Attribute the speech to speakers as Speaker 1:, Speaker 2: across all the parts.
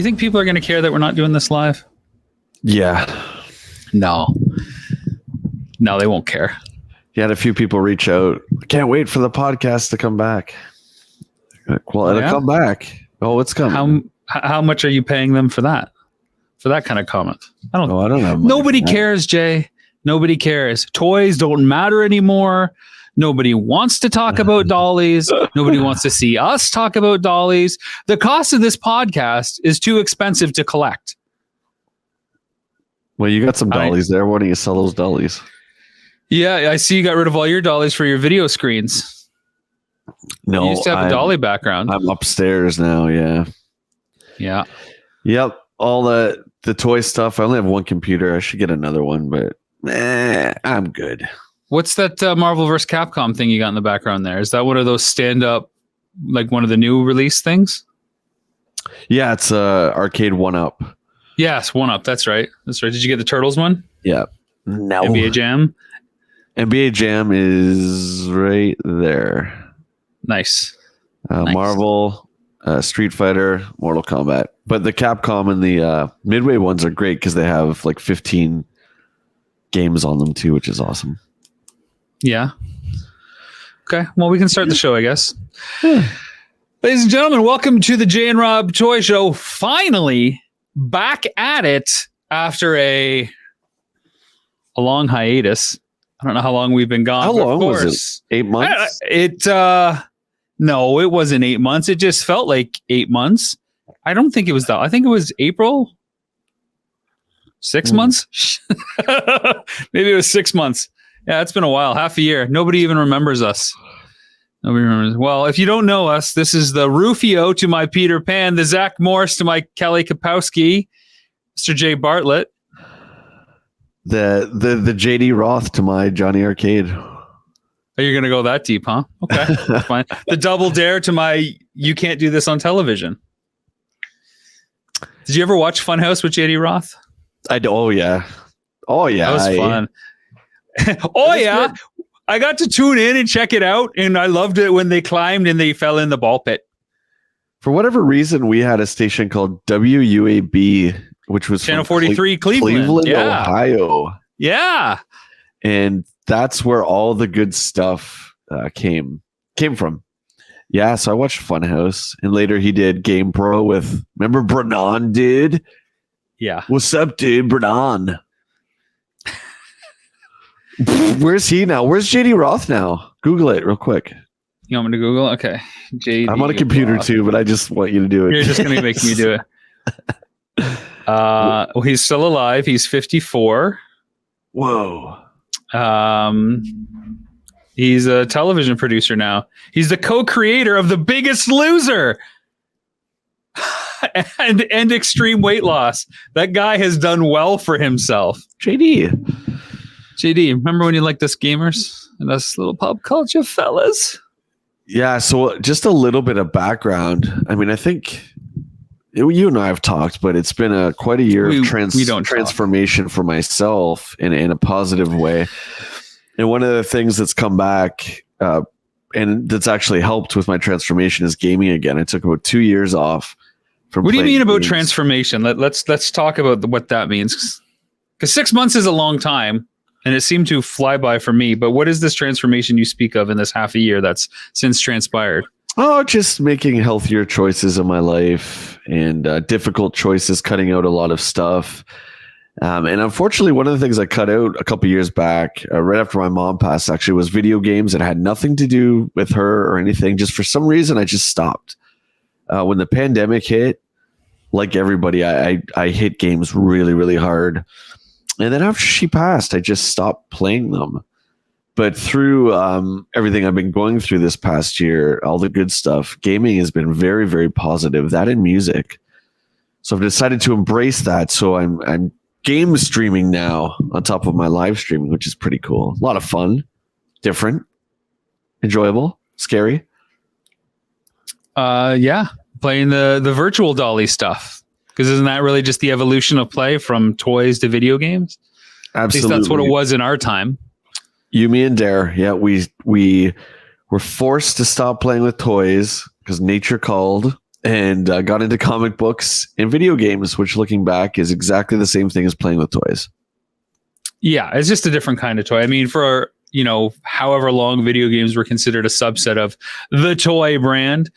Speaker 1: think people are going to care that we're not doing this live?
Speaker 2: Yeah.
Speaker 1: No, they won't care.
Speaker 2: You had a few people reach out. Can't wait for the podcast to come back. Well, it'll come back. Oh, it's coming.
Speaker 1: How much are you paying them for that? For that kind of comment? I don't
Speaker 2: know.
Speaker 1: Nobody cares, Jay. Nobody cares. Toys don't matter anymore. Nobody wants to talk about dollies. Nobody wants to see us talk about dollies. The cost of this podcast is too expensive to collect.
Speaker 2: Well, you got some dollies there. Why don't you sell those dollies? Yeah,
Speaker 1: I see you got rid of all your dollies for your video screens.
Speaker 2: No,
Speaker 1: you used to have a dolly background.
Speaker 2: I'm upstairs now, yeah.
Speaker 1: Yeah.
Speaker 2: Yep, all the toy stuff. I only have one computer. I should get another one, but I'm good.
Speaker 1: What's that Marvel vs. Capcom thing you got in the background there? Is that one of those stand-up, like one of the new release things?
Speaker 2: Yeah, it's arcade 1-up.
Speaker 1: Yes, 1-up. That's right. Did you get the Turtles one?
Speaker 2: Yeah. No.
Speaker 1: NBA Jam?
Speaker 2: NBA Jam is right there.
Speaker 1: Nice.
Speaker 2: Marvel, Street Fighter, Mortal Kombat. But the Capcom and the Midway ones are great because they have like 15 games on them too, which is awesome.
Speaker 1: Yeah. Okay. Well, we can start the show, I guess. Ladies and gentlemen, welcome to the Jay and Rob Toy Show. Finally back at it after a long hiatus. I don't know how long we've been gone.
Speaker 2: How long was it? 8 months?
Speaker 1: No, it wasn't 8 months. It just felt like 8 months. I don't think it was that. I think it was April. 6 months? Maybe it was 6 months. Yeah, it's been a while. Half a year. Nobody even remembers us. Nobody remembers. Well, if you don't know us, this is the Rufio to my Peter Pan, the Zach Morris to my Kelly Kapowski, Mr. Jay Bartlett.
Speaker 2: The JD Roth to my Johnny Arcade.
Speaker 1: Oh, you're going to go that deep, huh? Okay, that's fine. The Double Dare to my You Can't Do This on Television. Did you ever watch Funhouse with JD Roth?
Speaker 2: Oh, yeah.
Speaker 1: That was fun. Oh, yeah. Good. I got to tune in and check it out, and I loved it when they climbed and they fell in the ball pit.
Speaker 2: For whatever reason, we had a station called WUAB, which was
Speaker 1: Channel 43, Cleveland, yeah.
Speaker 2: Ohio.
Speaker 1: Yeah.
Speaker 2: And that's where all the good stuff came from. Yeah, so I watched Funhouse, and later he did Game Pro with, remember Brennan, dude?
Speaker 1: Yeah.
Speaker 2: What's up, dude? Brennan. Where's he now? Where's JD Roth now? Google it real quick.
Speaker 1: You want me to Google? Okay. JD
Speaker 2: I'm on a computer
Speaker 1: Roth.
Speaker 2: Too, but I just want you to do it. You're
Speaker 1: just going to make me do it. Well, he's still alive. He's 54.
Speaker 2: Whoa.
Speaker 1: He's a television producer now. He's the co-creator of The Biggest Loser and Extreme Weight Loss. That guy has done well for himself. JD, remember when you liked us gamers and us little pop culture fellas?
Speaker 2: Yeah, so just a little bit of background. I mean, I think you and I have talked, but it's been quite a year of transformation for myself in a positive way. And one of the things that's come back and that's actually helped with my transformation is gaming again. I took about 2 years off.
Speaker 1: What do you mean about transformation? Let's talk about what that means. Because 6 months is a long time. And it seemed to fly by for me. But what is this transformation you speak of in this half a year that's since transpired?
Speaker 2: Oh, just making healthier choices in my life and difficult choices, cutting out a lot of stuff. And unfortunately, one of the things I cut out a couple years back, right after my mom passed, actually, was video games. It had nothing to do with her or anything. Just for some reason, I just stopped. When the pandemic hit, like everybody, I hit games really, really hard. And then after she passed, I just stopped playing them. But through everything I've been going through this past year, all the good stuff, gaming has been very, very positive. That and music. So I've decided to embrace that. So I'm game streaming now on top of my live streaming, which is pretty cool. A lot of fun, different, enjoyable, scary.
Speaker 1: Yeah, playing the virtual dolly stuff. Because isn't that really just the evolution of play from toys to video games?
Speaker 2: Absolutely.
Speaker 1: At least that's what it was in our time.
Speaker 2: You, me, and Dare. Yeah, we were forced to stop playing with toys because nature called. and got into comic books and video games, which looking back is exactly the same thing as playing with toys.
Speaker 1: Yeah, it's just a different kind of toy. I mean, for, however long video games were considered a subset of the toy brand.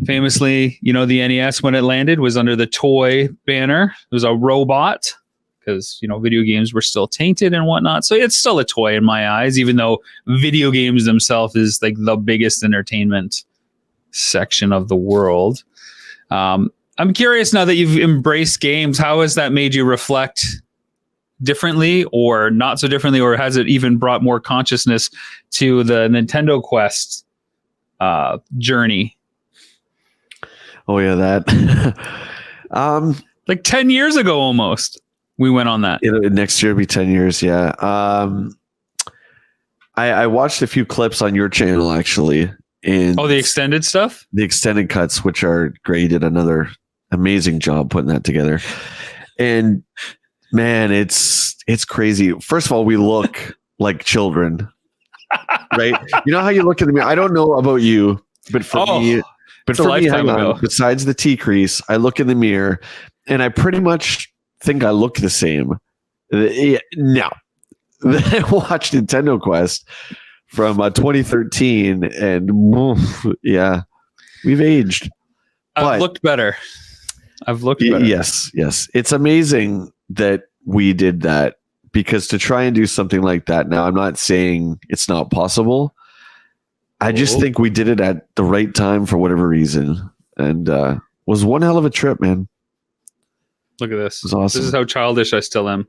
Speaker 1: Famously, the NES, when it landed, was under the toy banner. It was a robot because, video games were still tainted and whatnot. So it's still a toy in my eyes, even though video games themselves is like the biggest entertainment section of the world. I'm curious, now that you've embraced games, how has that made you reflect differently or not so differently, or has it even brought more consciousness to the Nintendo Quest journey?
Speaker 2: Oh yeah, that
Speaker 1: like 10 years ago almost we went on that.
Speaker 2: Next year will be 10 years. Yeah. I watched a few clips on your channel actually. And
Speaker 1: the extended stuff?
Speaker 2: The extended cuts, which are great. You did another amazing job putting that together. And man, it's crazy. First of all, we look like children, right? You know how you look in the mirror? I don't know about you, but for me, besides the T crease, I look in the mirror and I pretty much think I look the same. No. Then I watched Nintendo Quest from 2013 and yeah, we've aged.
Speaker 1: I've looked better.
Speaker 2: Yes. It's amazing that we did that, because to try and do something like that now, I'm not saying it's not possible. I just think we did it at the right time for whatever reason. And was one hell of a trip, man.
Speaker 1: Look at this.
Speaker 2: It was awesome.
Speaker 1: This is how childish I still am.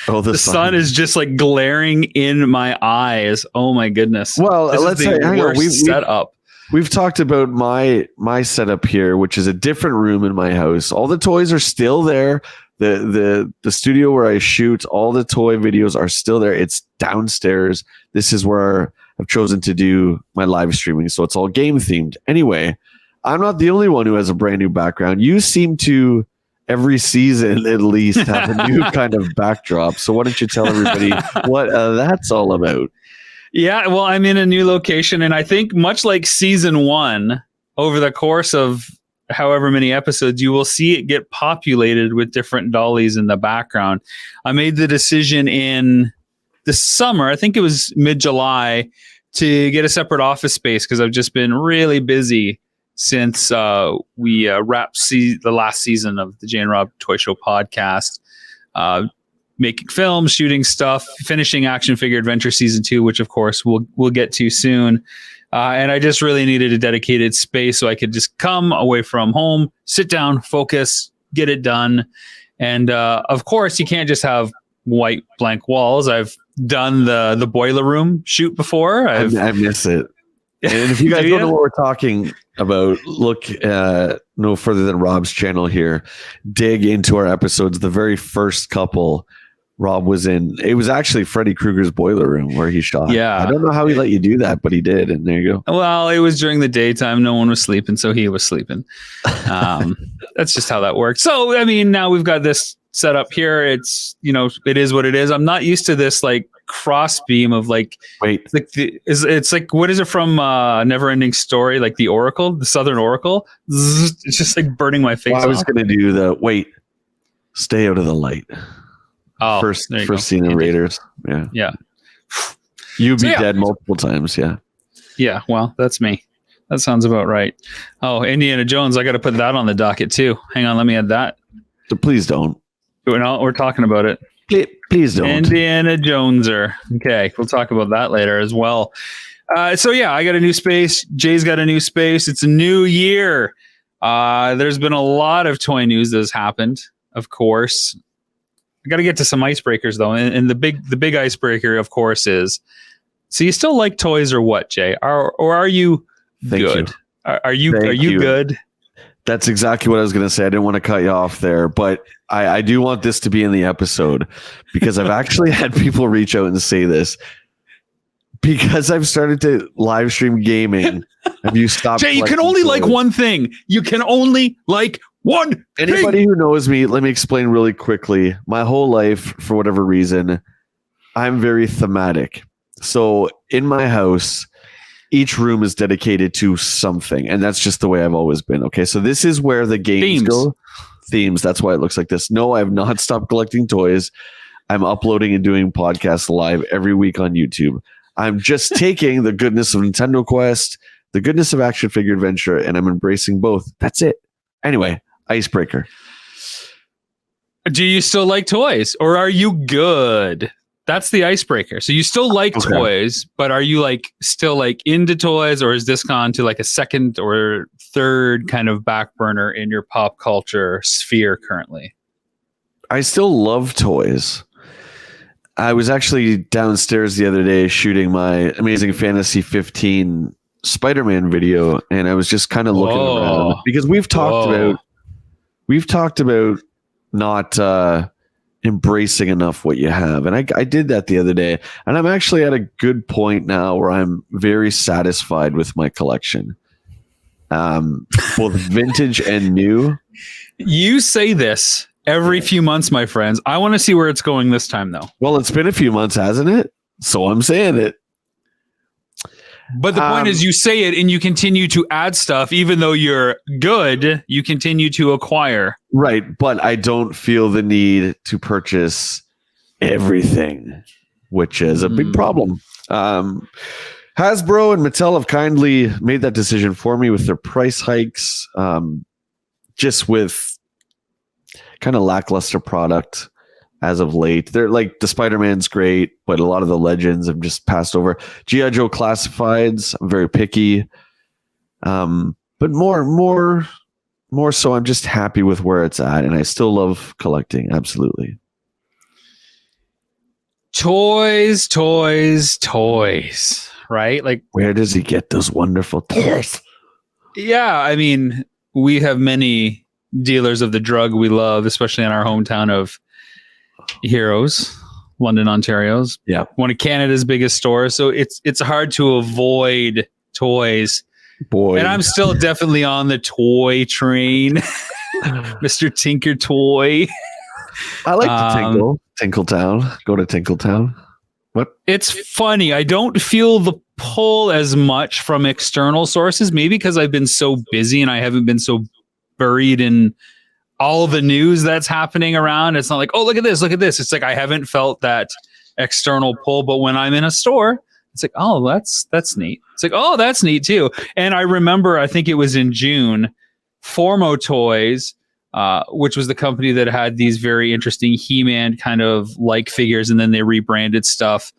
Speaker 2: The
Speaker 1: sun is just like glaring in my eyes. Oh my goodness.
Speaker 2: Well, let's say, hang on.
Speaker 1: Setup.
Speaker 2: We've talked about my setup here, which is a different room in my house. All the toys are still there. The studio where I shoot all the toy videos are still there. It's downstairs. This is where I've chosen to do my live streaming, so it's all game themed. Anyway, I'm not the only one who has a brand new background. You seem to every season at least have a new kind of backdrop. So why don't you tell everybody what that's all about?
Speaker 1: Yeah, well, I'm in a new location, and I think much like season 1, over the course of however many episodes, you will see it get populated with different dollies in the background. I made the decision in the summer, I think it was mid-July, to get a separate office space because I've just been really busy since we wrapped the last season of the Jay and Rob Toy Show podcast. Making films, shooting stuff, finishing Action Figure Adventure Season 2, which of course we'll get to soon. And I just really needed a dedicated space so I could just come away from home, sit down, focus, get it done. And of course, you can't just have white blank walls. I've done the boiler room shoot before. I miss
Speaker 2: it. And if you guys don't know what we're talking about, look no further than Rob's channel here. Dig into our episodes. The very first couple Rob was in, it was actually Freddy Krueger's boiler room where he shot.
Speaker 1: Yeah.
Speaker 2: I don't know how he let you do that, but he did. And there you go.
Speaker 1: Well, it was during the daytime. No one was sleeping, so he was sleeping. That's just how that worked. So, I mean, now we've got this set up here. It's, it is what it is. I'm not used to this like cross beam of like, it's like, what is it from Neverending Story? Like the Oracle, the Southern Oracle. It's just like burning my face.
Speaker 2: Well, I was going to do stay out of the light.
Speaker 1: Oh,
Speaker 2: first scene of Raiders. Yeah. You'd be dead multiple times.
Speaker 1: Yeah. Well, that's me. That sounds about right. Oh, Indiana Jones. I got to put that on the docket too. Hang on. Let me add that.
Speaker 2: So please don't.
Speaker 1: We're talking about it.
Speaker 2: Please don't.
Speaker 1: Indiana Joneser. Okay. We'll talk about that later as well. So yeah, I got a new space. Jay's got a new space. It's a new year. There's been a lot of toy news that has happened, of course. I got to get to some icebreakers though, and the big icebreaker, of course, is: so you still like toys or what, Jay? Or are you good? Are you good?
Speaker 2: That's exactly what I was going to say. I didn't want to cut you off there, but I do want this to be in the episode because I've actually had people reach out and say this. Because I've started to live stream gaming, have you stopped?
Speaker 1: Jay, you can only like one thing. You can only like one.
Speaker 2: Anybody who knows me, let me explain really quickly. My whole life, for whatever reason, I'm very thematic. So in my house, each room is dedicated to something, and that's just the way I've always been. Okay, so this is where the games
Speaker 1: Themes.
Speaker 2: go. Themes. That's why it looks like this. No, I've not stopped collecting toys. I'm uploading and doing podcasts live every week on YouTube. I'm just taking the goodness of Nintendo Quest, the goodness of Action Figure Adventure, and I'm embracing both. That's it. Anyway, icebreaker.
Speaker 1: Do you still like toys, or are you good? That's the icebreaker. So you still like toys, but are you like still like into toys, or is this gone to like a second or third kind of back burner in your pop culture sphere currently?
Speaker 2: I still love toys. I was actually downstairs the other day shooting my Amazing Fantasy 15 Spider-Man video, and I was just kind of looking around because we've talked about not embracing enough what you have, and I did that the other day, and I'm actually at a good point now where I'm very satisfied with my collection, both vintage and new.
Speaker 1: You say this every few months, my friends. I want to see where it's going this time, though.
Speaker 2: Well, it's been a few months, hasn't it? So I'm saying it.
Speaker 1: But the point is, you say it and you continue to add stuff, even though you're good, you continue to acquire.
Speaker 2: Right. But I don't feel the need to purchase everything, which is a big problem. Hasbro and Mattel have kindly made that decision for me with their price hikes, just with kind of lackluster product as of late. They're like, the Spider-Man's great, but a lot of the Legends have just passed over. G.I. Joe Classifieds, I'm very picky. But more so, I'm just happy with where it's at, and I still love collecting. Absolutely.
Speaker 1: Toys, right? Like,
Speaker 2: where does he get those wonderful toys?
Speaker 1: Yeah, I mean, we have many dealers of the drug we love, especially in our hometown of Heroes, London, Ontario's.
Speaker 2: Yeah,
Speaker 1: one of Canada's biggest stores. So it's hard to avoid toys.
Speaker 2: Boy,
Speaker 1: and I'm still definitely on the toy train, Mr. Tinker Toy.
Speaker 2: I like to Tinkletown. Go to Tinkletown. What?
Speaker 1: It's funny. I don't feel the pull as much from external sources. Maybe because I've been so busy and I haven't been so buried in all the news that's happening around. It's not like, oh, look at this. It's like I haven't felt that external pull. But when I'm in a store, it's like, oh, that's neat. It's like, oh, that's neat too. And I remember, I think it was in June, Formo Toys, which was the company that had these very interesting He-Man kind of like figures, and then they rebranded stuff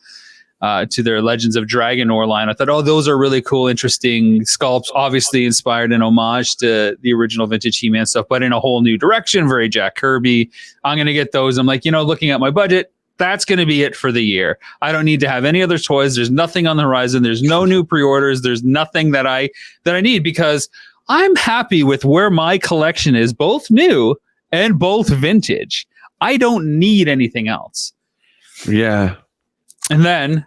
Speaker 1: to their Legends of Dragonor line. I thought, oh, those are really cool, interesting sculpts, obviously inspired in homage to the original vintage He-Man stuff, but in a whole new direction, very Jack Kirby. I'm going to get those. I'm like, looking at my budget, that's going to be it for the year. I don't need to have any other toys. There's nothing on the horizon. There's no new pre-orders. There's nothing that I need, because I'm happy with where my collection is, both new and both vintage. I don't need anything else.
Speaker 2: Yeah.
Speaker 1: And then,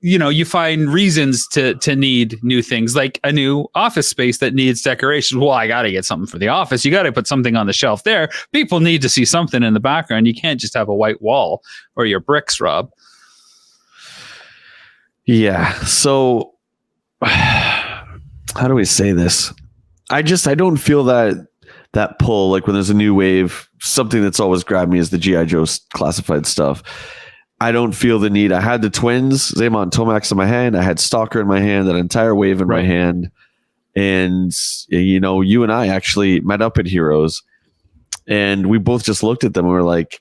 Speaker 1: you find reasons to need new things, like a new office space that needs decoration. Well, I got to get something for the office. You got to put something on the shelf there. People need to see something in the background. You can't just have a white wall or your bricks, Rob.
Speaker 2: Yeah. So how do we say this? I don't feel that pull. Like when there's a new wave, something that's always grabbed me is the G.I. Joe classified stuff. I don't feel the need. I had the twins, Zaymont and Tomax in my hand. I had Stalker in my hand, that entire wave in my hand. And, you and I actually met up at Heroes, and we both just looked at them and were like,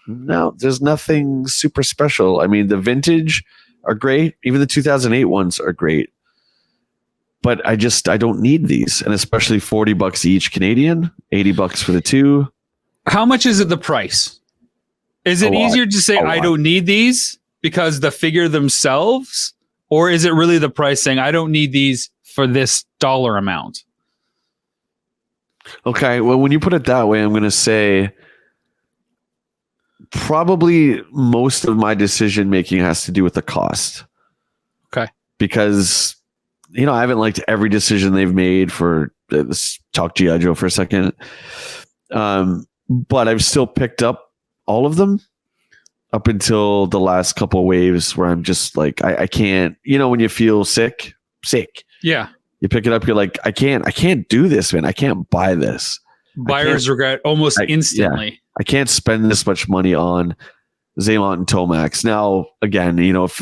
Speaker 2: no, there's nothing super special. I mean, the vintage are great. Even the 2008 ones are great. But I don't need these. And especially $40 each Canadian, $80 for the two.
Speaker 1: How much is it the price? Is it easier to say I don't need these because the figure themselves? Or is it really the price saying I don't need these for this dollar amount?
Speaker 2: Okay, well, when you put it that way, I'm going to say probably most of my decision making has to do with the cost.
Speaker 1: Okay.
Speaker 2: Because, I haven't liked every decision they've made for, let's talk G.I. Joe for a second. But I've still picked up all of them. up until the last couple of waves where I'm just like, I can't, when you feel sick,
Speaker 1: Yeah.
Speaker 2: you pick it up, you're like, I can't do this, man. I can't buy this.
Speaker 1: Buyer's regret almost instantly.
Speaker 2: I can't spend this much money on Zaymont and Tomax. Now, again, if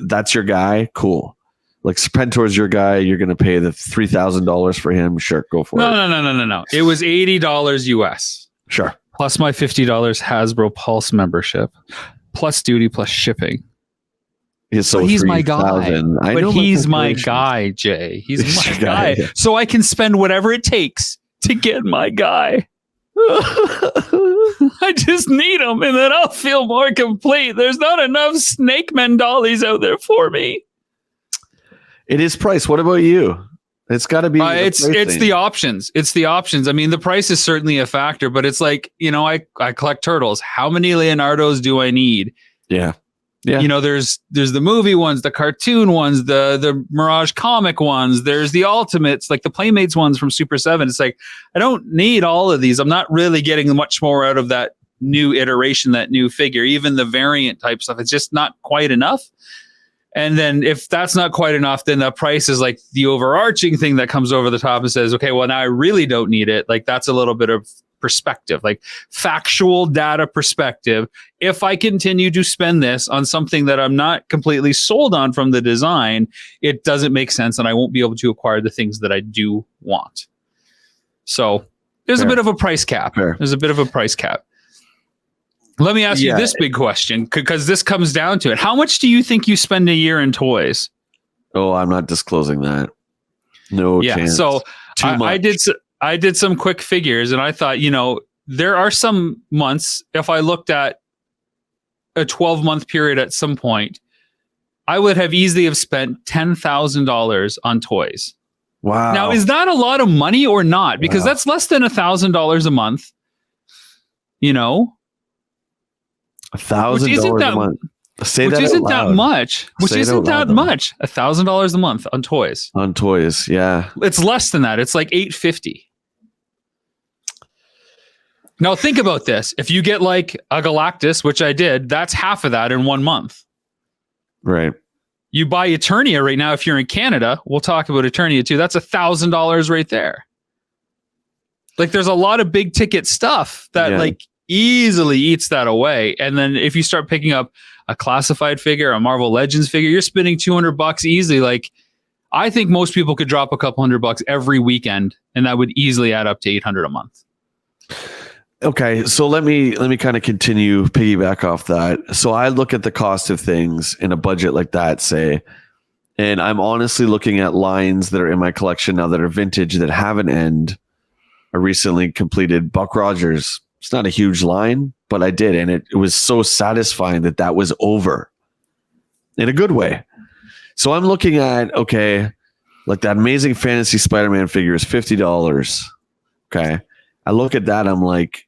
Speaker 2: that's your guy, cool. Like Serpentor's your guy, you're going to pay the $3,000 for him. Sure, go for it.
Speaker 1: No. It was $80 US.
Speaker 2: Sure.
Speaker 1: Plus my $50 Hasbro Pulse membership, plus duty, plus shipping.
Speaker 2: So
Speaker 1: he's my guy.
Speaker 2: But
Speaker 1: he's my guy, Jay. He's my guy. Yeah. So I can spend whatever it takes to get my guy. I just need him, and then I'll feel more complete. There's not enough Snake Men dollies out there for me.
Speaker 2: It is price. What about you? It's got to be.
Speaker 1: It's the options. It's the options. I mean, the price is certainly a factor, but it's like, I collect turtles. How many Leonardos do I need?
Speaker 2: Yeah.
Speaker 1: There's the movie ones, the cartoon ones, the Mirage comic ones. There's the Ultimates, like the Playmates ones from Super 7. It's like, I don't need all of these. I'm not really getting much more out of that new iteration, that new figure. Even the variant type stuff, it's just not quite enough. And then if that's not quite enough, then the price is like the overarching thing that comes over the top and says, okay, well, now I really don't need it. Like, that's a little bit of perspective, like factual data perspective. If I continue to spend this on something that I'm not completely sold on from the design, it doesn't make sense, and I won't be able to acquire the things that I do want. So there's a bit of a price cap. There's a bit of a price cap. Let me ask you this big question, because this comes down to it. How much do you think you spend a year in toys?
Speaker 2: Oh, I'm not disclosing that. No chance.
Speaker 1: So I did some quick figures, and I thought, there are some months, if I looked at a 12-month period at some point, I would have easily have spent $10,000 on toys.
Speaker 2: Wow.
Speaker 1: Now, is that a lot of money or not? Because that's less than $1,000 a month.
Speaker 2: $1,000 a month. Say that
Speaker 1: isn't
Speaker 2: out loud.
Speaker 1: That much. Which isn't that much. $1,000 a month on toys.
Speaker 2: On toys, yeah.
Speaker 1: It's less than that. It's like $850. Now think about this. If you get like a Galactus, which I did, that's half of that in 1 month.
Speaker 2: Right.
Speaker 1: You buy Eternia right now. If you're in Canada, we'll talk about Eternia too. That's $1,000 right there. Like, there's a lot of big ticket stuff that like easily eats that away. And then if you start picking up a classified figure, a Marvel Legends figure, you're spending $200 easily. Like, I think most people could drop a couple $100 every weekend, and that would easily add up to $800 a month.
Speaker 2: Okay, so let me kind of continue piggyback off that. So I look at the cost of things in a budget like that, say, and I'm honestly looking at lines that are in my collection now that are vintage that have an end. I recently completed Buck Rogers. It's not a huge line, but I did, and it was so satisfying that was over in a good way. So I'm looking at, okay, like that Amazing Fantasy Spider-Man figure is $50. Okay, I look at that, I'm like,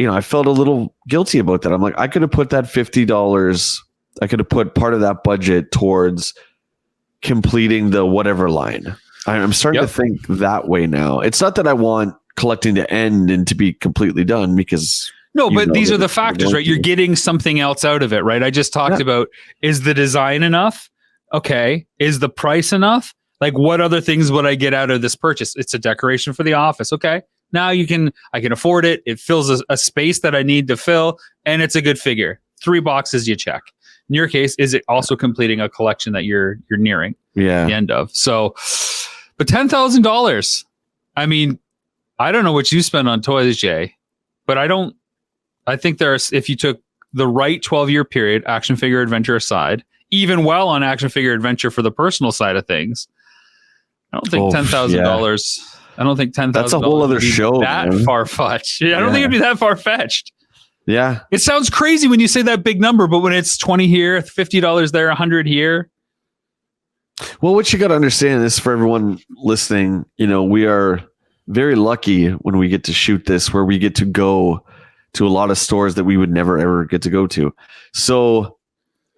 Speaker 2: I felt a little guilty about that. I'm like, I could have put that $50. I could have put part of that budget towards completing the whatever line. I'm starting to think that way now. It's not that I want collecting to end and to be completely done, because
Speaker 1: but these are the factors, right? You're getting something else out of it, right? I just talked about, is the design enough? Okay. Is the price enough? Like, what other things would I get out of this purchase? It's a decoration for the office. Okay. Now I can afford it. It fills a space that I need to fill, and it's a good figure. 3 boxes you check. In your case, is it also completing a collection that you're nearing the end of? So, but $10,000. I mean, I don't know what you spend on toys, Jay, but I think if you took the right 12-year period, action figure adventure aside, even well on action figure adventure for the personal side of things, I don't think $10,000. I don't think $10,000. That's
Speaker 2: a whole other show.
Speaker 1: That far-fetched. I don't think it'd be that far-fetched.
Speaker 2: Yeah.
Speaker 1: It sounds crazy when you say that big number, but when it's 20 here, $50 there, 100 here.
Speaker 2: Well, what you got to understand is, for everyone listening, we are very lucky when we get to shoot this, where we get to go to a lot of stores that we would never ever get to go to. So,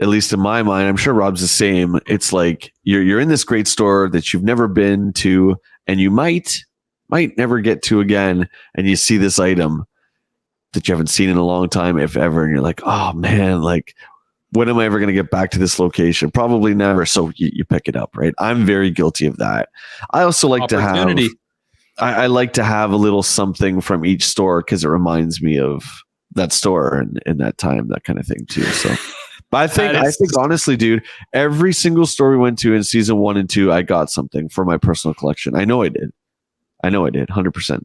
Speaker 2: at least in my mind, I'm sure Rob's the same. It's like you're in this great store that you've never been to, and you might never get to again, and you see this item, that you haven't seen in a long time, if ever, and you're like, oh man, like when am I ever going to get back to this location? Probably never. So you pick it up, right? I'm very guilty of that. I also like to have, I like to have a little something from each store because it reminds me of that store and that time, that kind of thing too. So, but I think honestly, dude, every single store we went to in season 1 and 2, I got something for my personal collection. I know I did. 100%.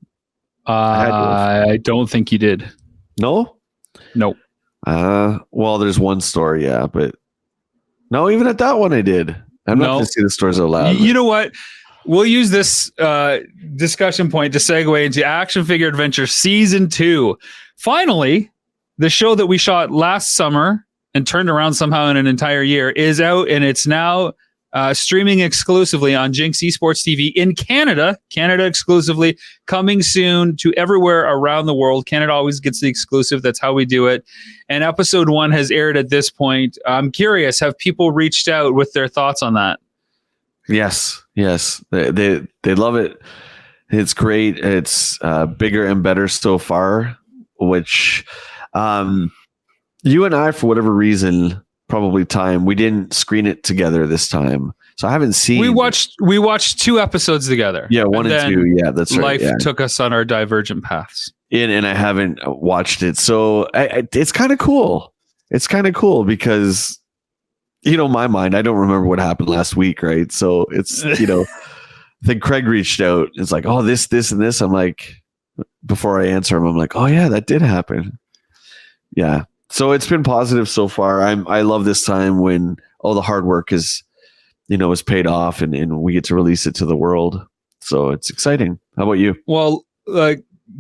Speaker 1: I don't think you did.
Speaker 2: No?
Speaker 1: Nope.
Speaker 2: Well, there's one store, yeah, but no, even at that one I did. I'm not going to see the stores out loud.
Speaker 1: You know what? We'll use this discussion point to segue into Action Figure Adventure Season 2. Finally, the show that we shot last summer and turned around somehow in an entire year is out, and it's now streaming exclusively on Jinx Esports TV in Canada exclusively, coming soon to everywhere around the world. Canada always gets the exclusive. That's how we do it. And episode 1 has aired at this point. I'm curious, have people reached out with their thoughts on that?
Speaker 2: Yes. They love it. It's great. It's bigger and better so far, which you and I, for whatever reason, probably time, we didn't screen it together this time, so I haven't seen. We watched 2 episodes together. Yeah, 1 and 2. Yeah, that's right.
Speaker 1: Life took us on our divergent paths,
Speaker 2: and I haven't watched it, so it's kind of cool. It's kind of cool because, my mind, I don't remember what happened last week, right? So it's I think Craig reached out. It's like, oh, this, and this. I'm like, before I answer him, I'm like, oh yeah, that did happen. Yeah. So it's been positive so far. I love this time when all the hard work is paid off and we get to release it to the world. So it's exciting. How about you?
Speaker 1: Well,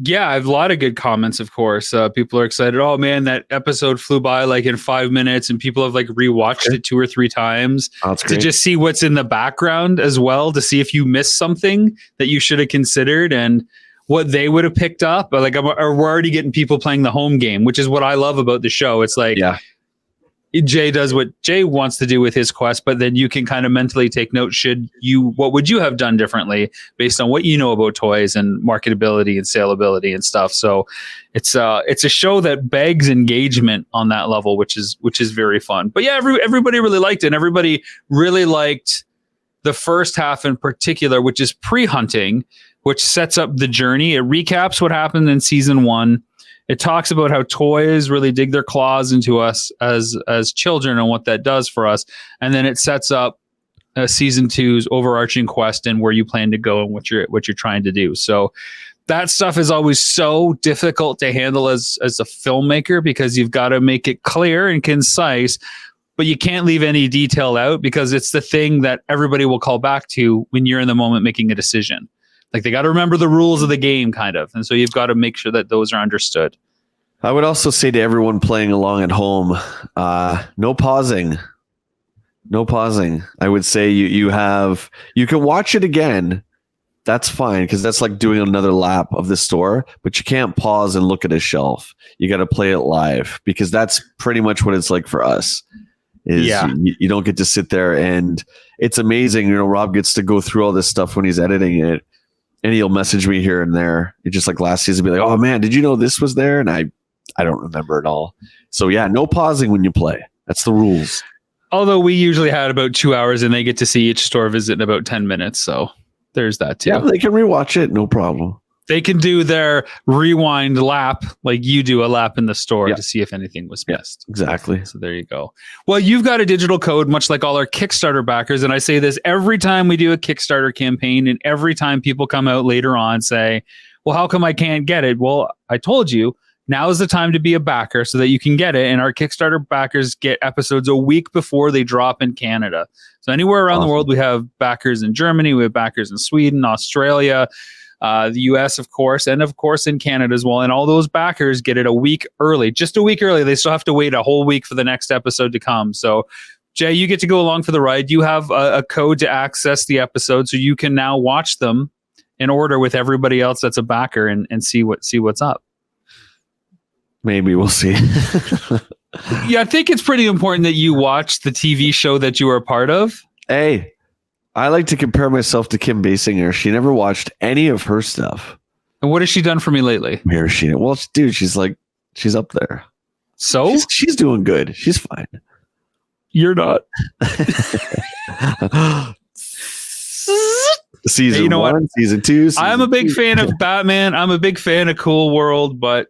Speaker 1: yeah, I have a lot of good comments, of course. People are excited. Oh man, that episode flew by like in 5 minutes, and people have like rewatched it 2 or 3 times to just see what's in the background as well, to see if you missed something that you should have considered and what they would have picked up. But we're already getting people playing the home game, which is what I love about the show. It's like, Jay does what Jay wants to do with his quest, but then you can kind of mentally take note. What would you have done differently based on what you know about toys and marketability and saleability and stuff? So it's a show that begs engagement on that level, which is very fun. But yeah, everybody really liked it. And everybody really liked the first half in particular, which is pre-hunting, which sets up the journey. It recaps what happened in season 1. It talks about how toys really dig their claws into us as children and what that does for us. And then it sets up season 2's overarching quest and where you plan to go and what you're trying to do. So that stuff is always so difficult to handle as a filmmaker, because you've got to make it clear and concise, but you can't leave any detail out, because it's the thing that everybody will call back to when you're in the moment making a decision. Like, they got to remember the rules of the game, kind of. And so you've got to make sure that those are understood.
Speaker 2: I would also say to everyone playing along at home, no pausing. No pausing. I would say you can watch it again. That's fine, because that's like doing another lap of the store, but you can't pause and look at a shelf. You got to play it live, because that's pretty much what it's like for us. You don't get to sit there, and it's amazing. Rob gets to go through all this stuff when he's editing it. And he'll message me here and there. It just like last season, be like, "Oh man, did you know this was there?" And I don't remember it all. So yeah, no pausing when you play. That's the rules.
Speaker 1: Although we usually had about 2 hours, and they get to see each store visit in about 10 minutes. So there's that too.
Speaker 2: Yeah, they can rewatch it, no problem.
Speaker 1: They can do their rewind lap, like you do a lap in the store, to see if anything was missed.
Speaker 2: Exactly.
Speaker 1: So there you go. Well, you've got a digital code, much like all our Kickstarter backers. And I say this every time we do a Kickstarter campaign, and every time people come out later on say, well, how come I can't get it? Well, I told you, now is the time to be a backer so that you can get it. And our Kickstarter backers get episodes a week before they drop in Canada. So anywhere around the world, we have backers in Germany, we have backers in Sweden, Australia, the US, of course, and of course in Canada as well. And all those backers get it a week early, just a week early. They still have to wait a whole week for the next episode to come. So Jay, you get to go along for the ride. You have a code to access the episode, so you can now watch them in order with everybody else that's a backer and see what's up.
Speaker 2: Maybe we'll see.
Speaker 1: Yeah, I think it's pretty important that you watch the TV show that you are a part of.
Speaker 2: Hey, I like to compare myself to Kim Basinger. She never watched any of her stuff.
Speaker 1: And what has she done for me lately?
Speaker 2: Well, dude, she's like She's up there.
Speaker 1: So
Speaker 2: she's doing good. She's fine.
Speaker 1: You're not.
Speaker 2: Season
Speaker 1: you know
Speaker 2: 1,
Speaker 1: what?
Speaker 2: season 2.
Speaker 1: I'm a big fan of Batman. I'm a big fan of Cool World, but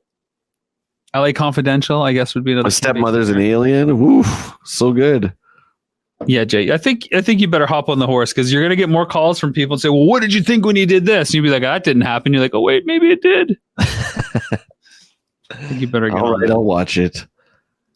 Speaker 1: LA Confidential, I guess, would be another.
Speaker 2: My Stepmother's an Alien. Woo, so good.
Speaker 1: Yeah, Jay. I think you better hop on the horse because you're gonna get more calls from people and say, "Well, what did you think when you did this?" And you'd be like, "That didn't happen." You're like, "Oh wait, maybe it did." I think you better get
Speaker 2: all
Speaker 1: on
Speaker 2: right,
Speaker 1: that.
Speaker 2: I'll watch it.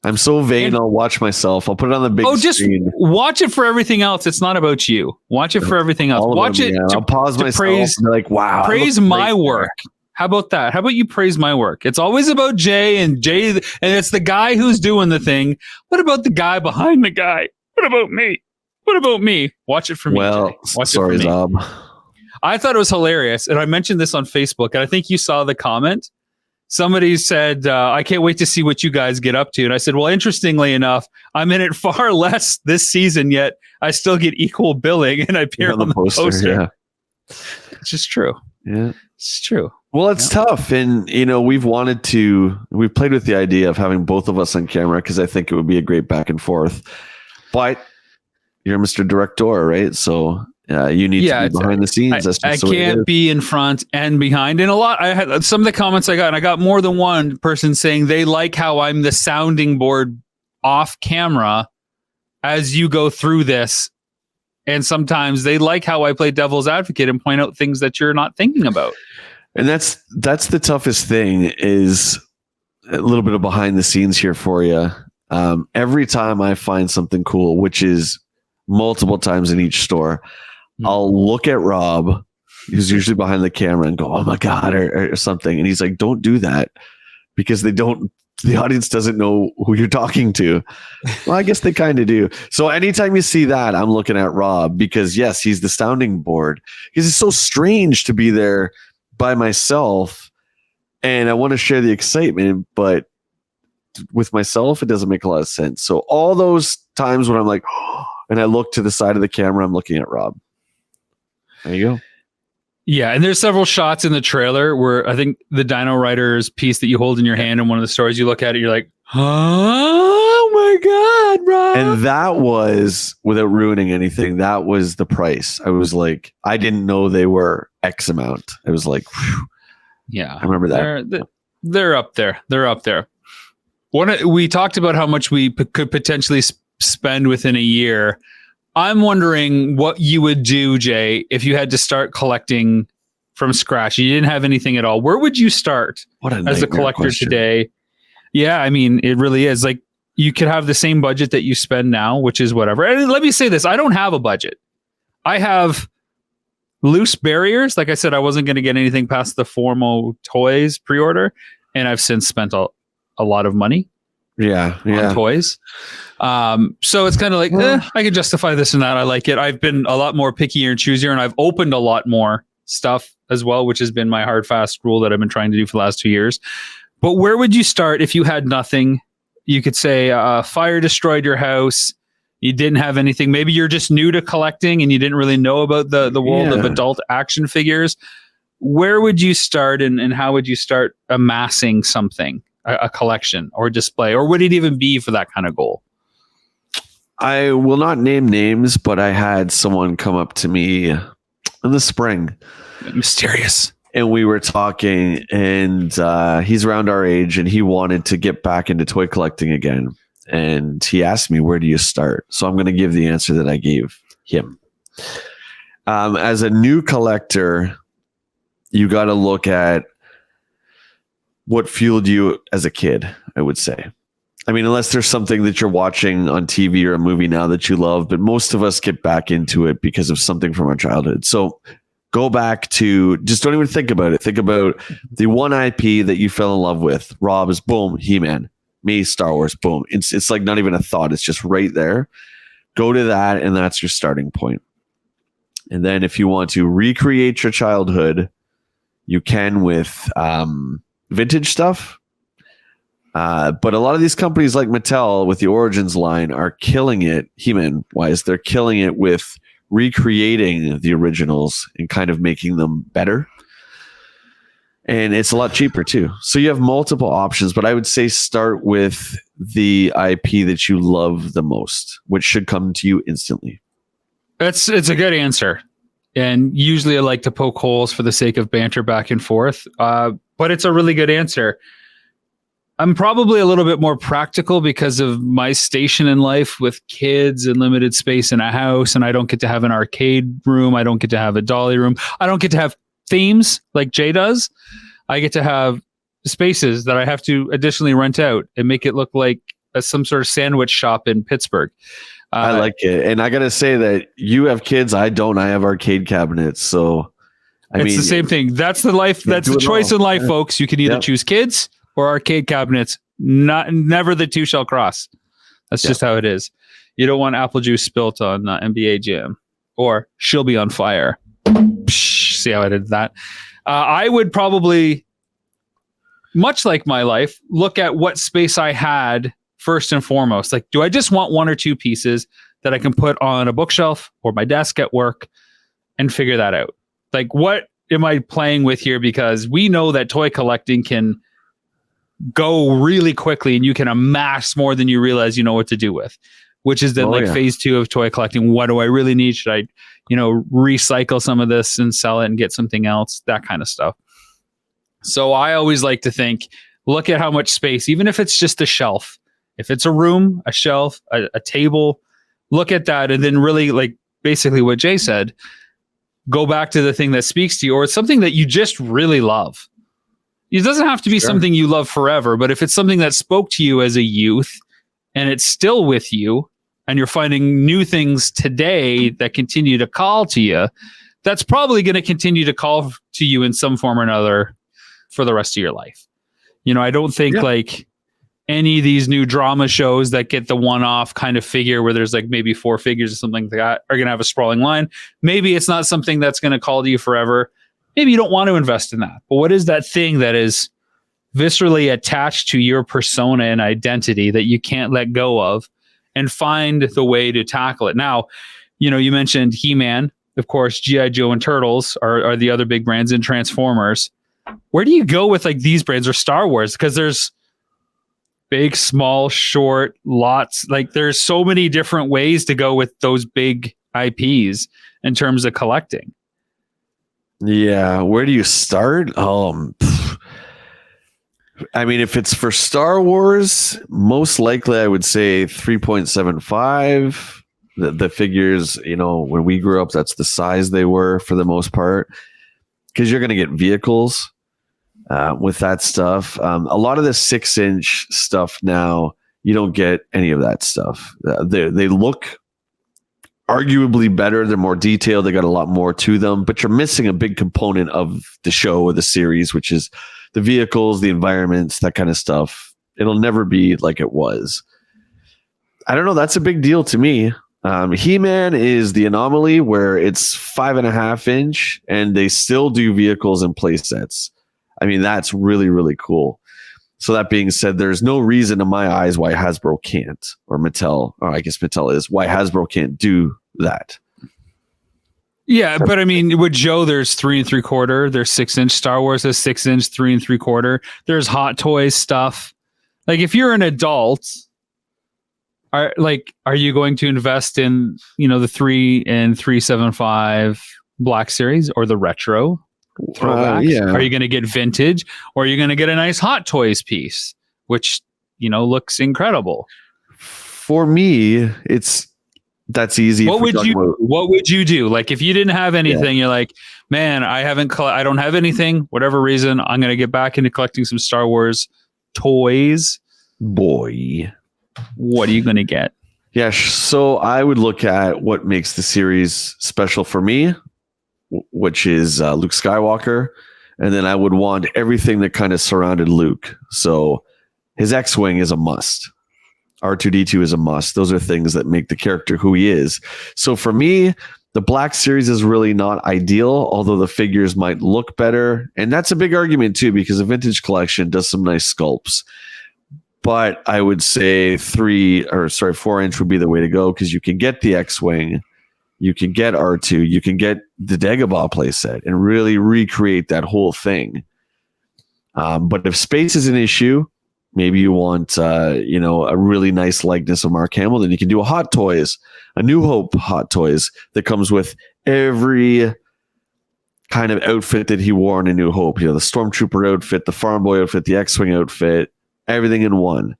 Speaker 2: I'm so vain. I'll watch myself. I'll put it on the big screen.
Speaker 1: Just watch it for everything else. It's not about you. Watch it for everything else. Watch it.
Speaker 2: I'll pause myself
Speaker 1: praise,
Speaker 2: and be like, wow.
Speaker 1: Praise my work. How about that? How about you praise my work? It's always about Jay, and it's the guy who's doing the thing. What about the guy behind the guy? What about me? What about me? Watch it for me.
Speaker 2: Well, sorry, Zob.
Speaker 1: I thought it was hilarious, and I mentioned this on Facebook, and I think you saw the comment. Somebody said, I can't wait to see what you guys get up to. And I said, well, interestingly enough, I'm in it far less this season, yet I still get equal billing and I appear on the poster.
Speaker 2: Yeah.
Speaker 1: It's just true.
Speaker 2: Yeah.
Speaker 1: It's true.
Speaker 2: Well, it's tough. And, we've played with the idea of having both of us on camera because I think it would be a great back and forth. But you're Mr. Director, right? So you need to be behind the scenes.
Speaker 1: I can't be in front and behind. And I had some of the comments I got, and I got more than one person saying they like how I'm the sounding board off camera as you go through this. And sometimes they like how I play devil's advocate and point out things that you're not thinking about.
Speaker 2: And that's the toughest thing is a little bit of behind the scenes here for you. Every time I find something cool, which is multiple times in each store, I'll look at Rob, who's usually behind the camera, and go, oh my God, or something. And he's like, don't do that because the audience doesn't know who you're talking to. Well, I guess they kind of do. So anytime you see that, I'm looking at Rob because yes, he's the sounding board because it's so strange to be there by myself. And I want to share the excitement, but with myself, it doesn't make a lot of sense. So all those times when I'm like, oh, and I look to the side of the camera, I'm looking at Rob. There you go.
Speaker 1: Yeah, and there's several shots in the trailer where I think the Dino Riders piece that you hold in your hand in one of the stories, you look at it, you're like, oh my God, Rob.
Speaker 2: And that was, without ruining anything, that was the price. I was like, I didn't know they were X amount. I was like, whew.
Speaker 1: Yeah,
Speaker 2: I remember that.
Speaker 1: They're up there. They're up there. We talked about how much we could potentially spend within a year. I'm wondering what you would do, Jay, if you had to start collecting from scratch. You didn't have anything at all. Where would you start as a collector today? Yeah, I mean, it really is. Like, you could have the same budget that you spend now, which is whatever. And let me say this. I don't have a budget. I have loose barriers. Like I said, I wasn't going to get anything past the Formo Toys pre-order. And I've since spent a lot of money. On toys. So it's kind of like, I can justify this and that. I like it. I've been a lot more pickier and choosier, and I've opened a lot more stuff as well, which has been my hard, fast rule that I've been trying to do for the last 2 years. But where would you start if you had nothing? You could say fire destroyed your house. You didn't have anything. Maybe you're just new to collecting and you didn't really know about the world of adult action figures. Where would you start and how would you start amassing something? A collection or display, or would it even be for that kind of goal?
Speaker 2: I will not name names, but I had someone come up to me in the spring.
Speaker 1: Mysterious.
Speaker 2: And we were talking, and he's around our age, and he wanted to get back into toy collecting again. And he asked me, where do you start? So I'm going to give the answer that I gave him. As a new collector, you got to look at what fueled you as a kid, I would say. I mean, unless there's something that you're watching on TV or a movie now that you love, but most of us get back into it because of something from our childhood. So go back to, just don't even think about it. Think about the one IP that you fell in love with. Rob's, boom, He-Man. Me, Star Wars, boom. It's like not even a thought. It's just right there. Go to that, and that's your starting point. And then if you want to recreate your childhood, you can with vintage stuff. But a lot of these companies like Mattel with the Origins line are killing it, He-Man wise. They're killing it with recreating the originals and kind of making them better. And it's a lot cheaper too. So you have multiple options, but I would say start with the IP that you love the most, which should come to you instantly.
Speaker 1: It's a good answer. And usually I like to poke holes for the sake of banter back and forth. But it's a really good answer. I'm probably a little bit more practical because of my station in life with kids and limited space in a house. And I don't get to have an arcade room. I don't get to have a dolly room. I don't get to have themes like Jay does. I get to have spaces that I have to additionally rent out and make it look like some sort of sandwich shop in Pittsburgh.
Speaker 2: I like it. And I got to say that you have kids. I don't. I have arcade cabinets. So,
Speaker 1: it's the same thing. That's the life. That's the choice in life, folks. You can either choose kids or arcade cabinets. Never the two shall cross. That's just how it is. You don't want apple juice spilt on NBA Jam, or she'll be on fire. Psh, see how I did that? I would probably, much like my life, look at what space I had first and foremost. Like, do I just want one or two pieces that I can put on a bookshelf or my desk at work and figure that out? Like, what am I playing with here? Because we know that toy collecting can go really quickly and you can amass more than you realize you know what to do with, which is then phase 2 of toy collecting. What do I really need? Should I, recycle some of this and sell it and get something else? That kind of stuff. So I always like to think, look at how much space, even if it's just a shelf, if it's a room, a shelf, a table, look at that. And then really, like basically what Jay said, go back to the thing that speaks to you, or it's something that you just really love. It doesn't have to be something you love forever, but if it's something that spoke to you as a youth and it's still with you and you're finding new things today that continue to call to you, that's probably going to continue to call to you in some form or another for the rest of your life. I don't think like any of these new drama shows that get the one-off kind of figure where there's like maybe 4 figures or something like that are going to have a sprawling line. Maybe it's not something that's going to call to you forever. Maybe you don't want to invest in that. But what is that thing that is viscerally attached to your persona and identity that you can't let go of, and find the way to tackle it? Now, you mentioned He-Man, of course, G.I. Joe and Turtles are the other big brands, and Transformers. Where do you go with like these brands, or Star Wars? Because there's big, small, short, lots. Like there's so many different ways to go with those big IPs in terms of collecting.
Speaker 2: Yeah, where do you start? I mean, if it's for Star Wars, most likely I would say 3.75. The figures, when we grew up, that's the size they were for the most part, because you're going to get vehicles with that stuff. A lot of the 6-inch stuff now, you don't get any of that stuff. They look arguably better. They're more detailed. They got a lot more to them, but you're missing a big component of the show or the series, which is the vehicles, the environments, that kind of stuff. It'll never be like it was. I don't know. That's a big deal to me. He-Man is the anomaly where it's 5.5 inch and they still do vehicles and play sets. I mean, that's really, really cool. So that being said, there's no reason in my eyes why Hasbro can't, or Mattel, or I guess Mattel is, why Hasbro can't do that.
Speaker 1: Yeah, but I mean, with Joe, there's 3 3/4. There's 6-inch. Star Wars has 6-inch, 3 3/4. There's Hot Toys stuff. Like, if you're an adult, are you going to invest in the 3 and 3.75 Black Series or the retro throwbacks?
Speaker 2: Yeah.
Speaker 1: Are you going to get vintage, or are you going to get a nice Hot Toys piece, which looks incredible?
Speaker 2: For me, that's easy.
Speaker 1: What would you do? Like, if you didn't have anything, you're like, man, I don't have anything, whatever reason, I'm going to get back into collecting some Star Wars toys.
Speaker 2: Boy,
Speaker 1: what are you going to get?
Speaker 2: Yeah. So I would look at what makes the series special for me, which is Luke Skywalker. And then I would want everything that kind of surrounded Luke. So his X-Wing is a must. R2-D2 is a must. Those are things that make the character who he is. So for me, the Black Series is really not ideal, although the figures might look better. And that's a big argument too, because a vintage collection does some nice sculpts. But I would say 4-inch would be the way to go, because you can get the X-Wing, you can get R2, you can get the Dagobah playset and really recreate that whole thing. But if space is an issue, maybe you want, a really nice likeness of Mark Hamill, then you can do a New Hope Hot Toys that comes with every kind of outfit that he wore in A New Hope. The Stormtrooper outfit, the Farm Boy outfit, the X-Wing outfit, everything in one.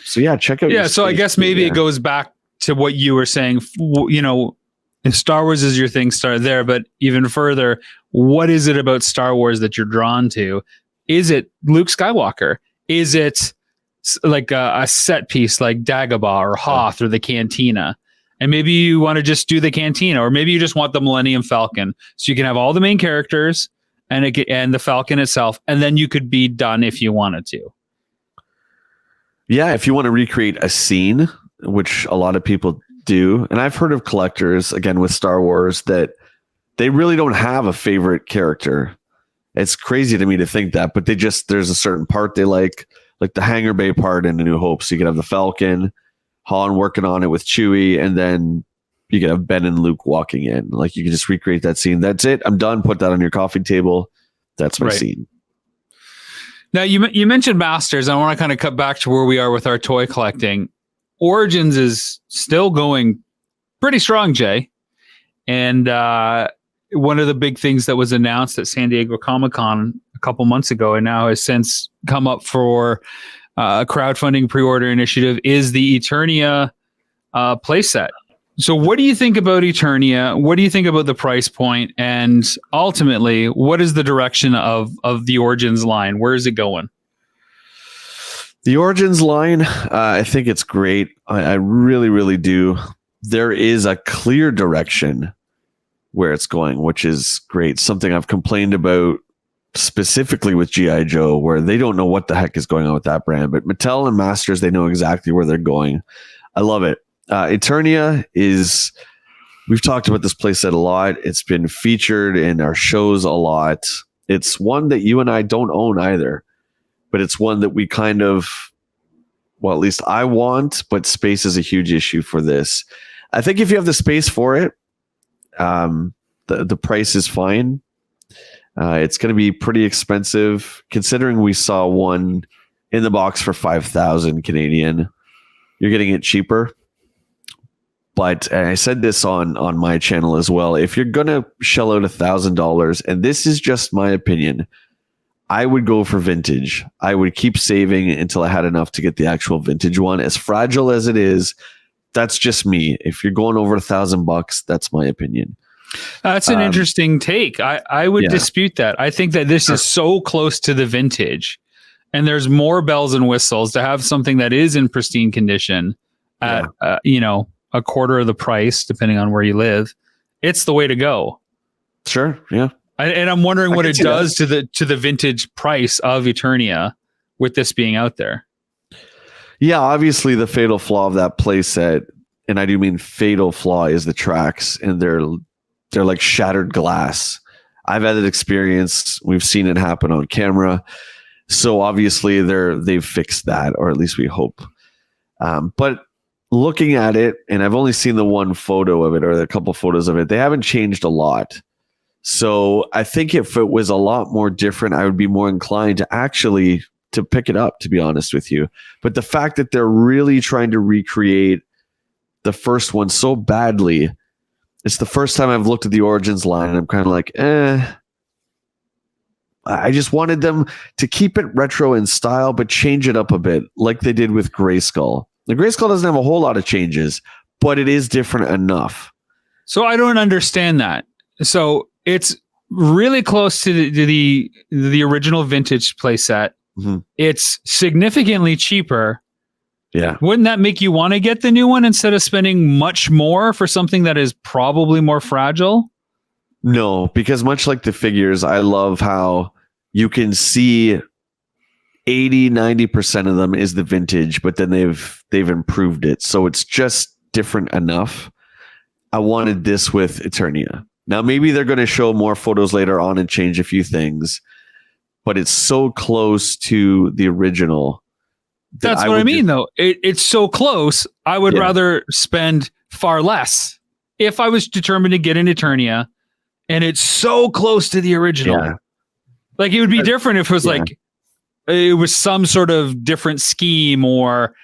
Speaker 2: Check out.
Speaker 1: Yeah, so I guess maybe it goes back to what you were saying. If Star Wars is your thing, start there. But even further, what is it about Star Wars that you're drawn to? Is it Luke Skywalker? Is it like a set piece like Dagobah or Hoth or the Cantina? And maybe you want to just do the Cantina, or maybe you just want the Millennium Falcon, so you can have all the main characters and the Falcon itself, and then you could be done if you wanted to.
Speaker 2: Yeah, if you want to recreate a scene, which a lot of people do, and I've heard of collectors, again, with Star Wars, that they really don't have a favorite character. It's crazy to me to think that, but there's a certain part they like the Hangar Bay part in A New Hope. So you could have the Falcon, Han working on it with Chewie, and then you could have Ben and Luke walking in. Like, you can just recreate that scene. That's it. I'm done. Put that on your coffee table. That's my scene.
Speaker 1: Now, you mentioned Masters. I want to kind of cut back to where we are with our toy collecting. Origins is still going pretty strong, Jay. And one of the big things that was announced at San Diego Comic-Con a couple months ago, and now has since come up for a crowdfunding pre-order initiative, is the Eternia playset. So what do you think about Eternia? What do you think about the price point? And ultimately, what is the direction of the Origins line? Where is it going?
Speaker 2: The Origins line, I think it's great. I really, really do. There is a clear direction where it's going, which is great. Something I've complained about specifically with G.I. Joe, where they don't know what the heck is going on with that brand. But Mattel and Masters, they know exactly where they're going. I love it. Eternia is, we've talked about this playset a lot. It's been featured in our shows a lot. It's one that you and I don't own either, but it's one that we kind of, well, at least I want, but space is a huge issue for this. I think if you have the space for it, the price is fine. It's going to be pretty expensive considering we saw one in the box for 5,000 Canadian. You're getting it cheaper. But I said this on my channel as well. If you're going to shell out $1,000, and this is just my opinion, I would go for vintage. I would keep saving until I had enough to get the actual vintage one. As fragile as it is, that's just me. If you're going over $1,000, that's my opinion.
Speaker 1: That's an interesting take. I would dispute that. I think that this is so close to the vintage, and there's more bells and whistles to have something that is in pristine condition at a quarter of the price, depending on where you live. It's the way to go.
Speaker 2: Sure. Yeah.
Speaker 1: And I'm wondering what it does to the vintage price of Eternia with this being out there.
Speaker 2: Yeah, obviously the fatal flaw of that playset, and I do mean fatal flaw, is the tracks, and they're like shattered glass. I've had that experience. We've seen it happen on camera. So obviously they've fixed that, or at least we hope. But looking at it, and I've only seen the one photo of it, or a couple photos of it, they haven't changed a lot. So I think if it was a lot more different, I would be more inclined to pick it up, to be honest with you. But the fact that they're really trying to recreate the first one so badly, it's the first time I've looked at the Origins line, and I'm kind of like, I just wanted them to keep it retro in style, but change it up a bit, like they did with Grayskull. The Grayskull doesn't have a whole lot of changes, but it is different enough.
Speaker 1: So I don't understand that. So it's really close to the original vintage playset. Mm-hmm. It's significantly cheaper.
Speaker 2: Yeah.
Speaker 1: Wouldn't that make you want to get the new one instead of spending much more for something that is probably more fragile?
Speaker 2: No, because much like the figures, I love how you can see 80-90% of them is the vintage, but then they've improved it. So it's just different enough. I wanted this with Eternia. Now, maybe they're going to show more photos later on and change a few things, but it's so close to the original.
Speaker 1: That's what I mean, though. It's so close. I would rather spend far less if I was determined to get an Eternia, and it's so close to the original. Like it would be different if it was like it was some sort of different scheme, or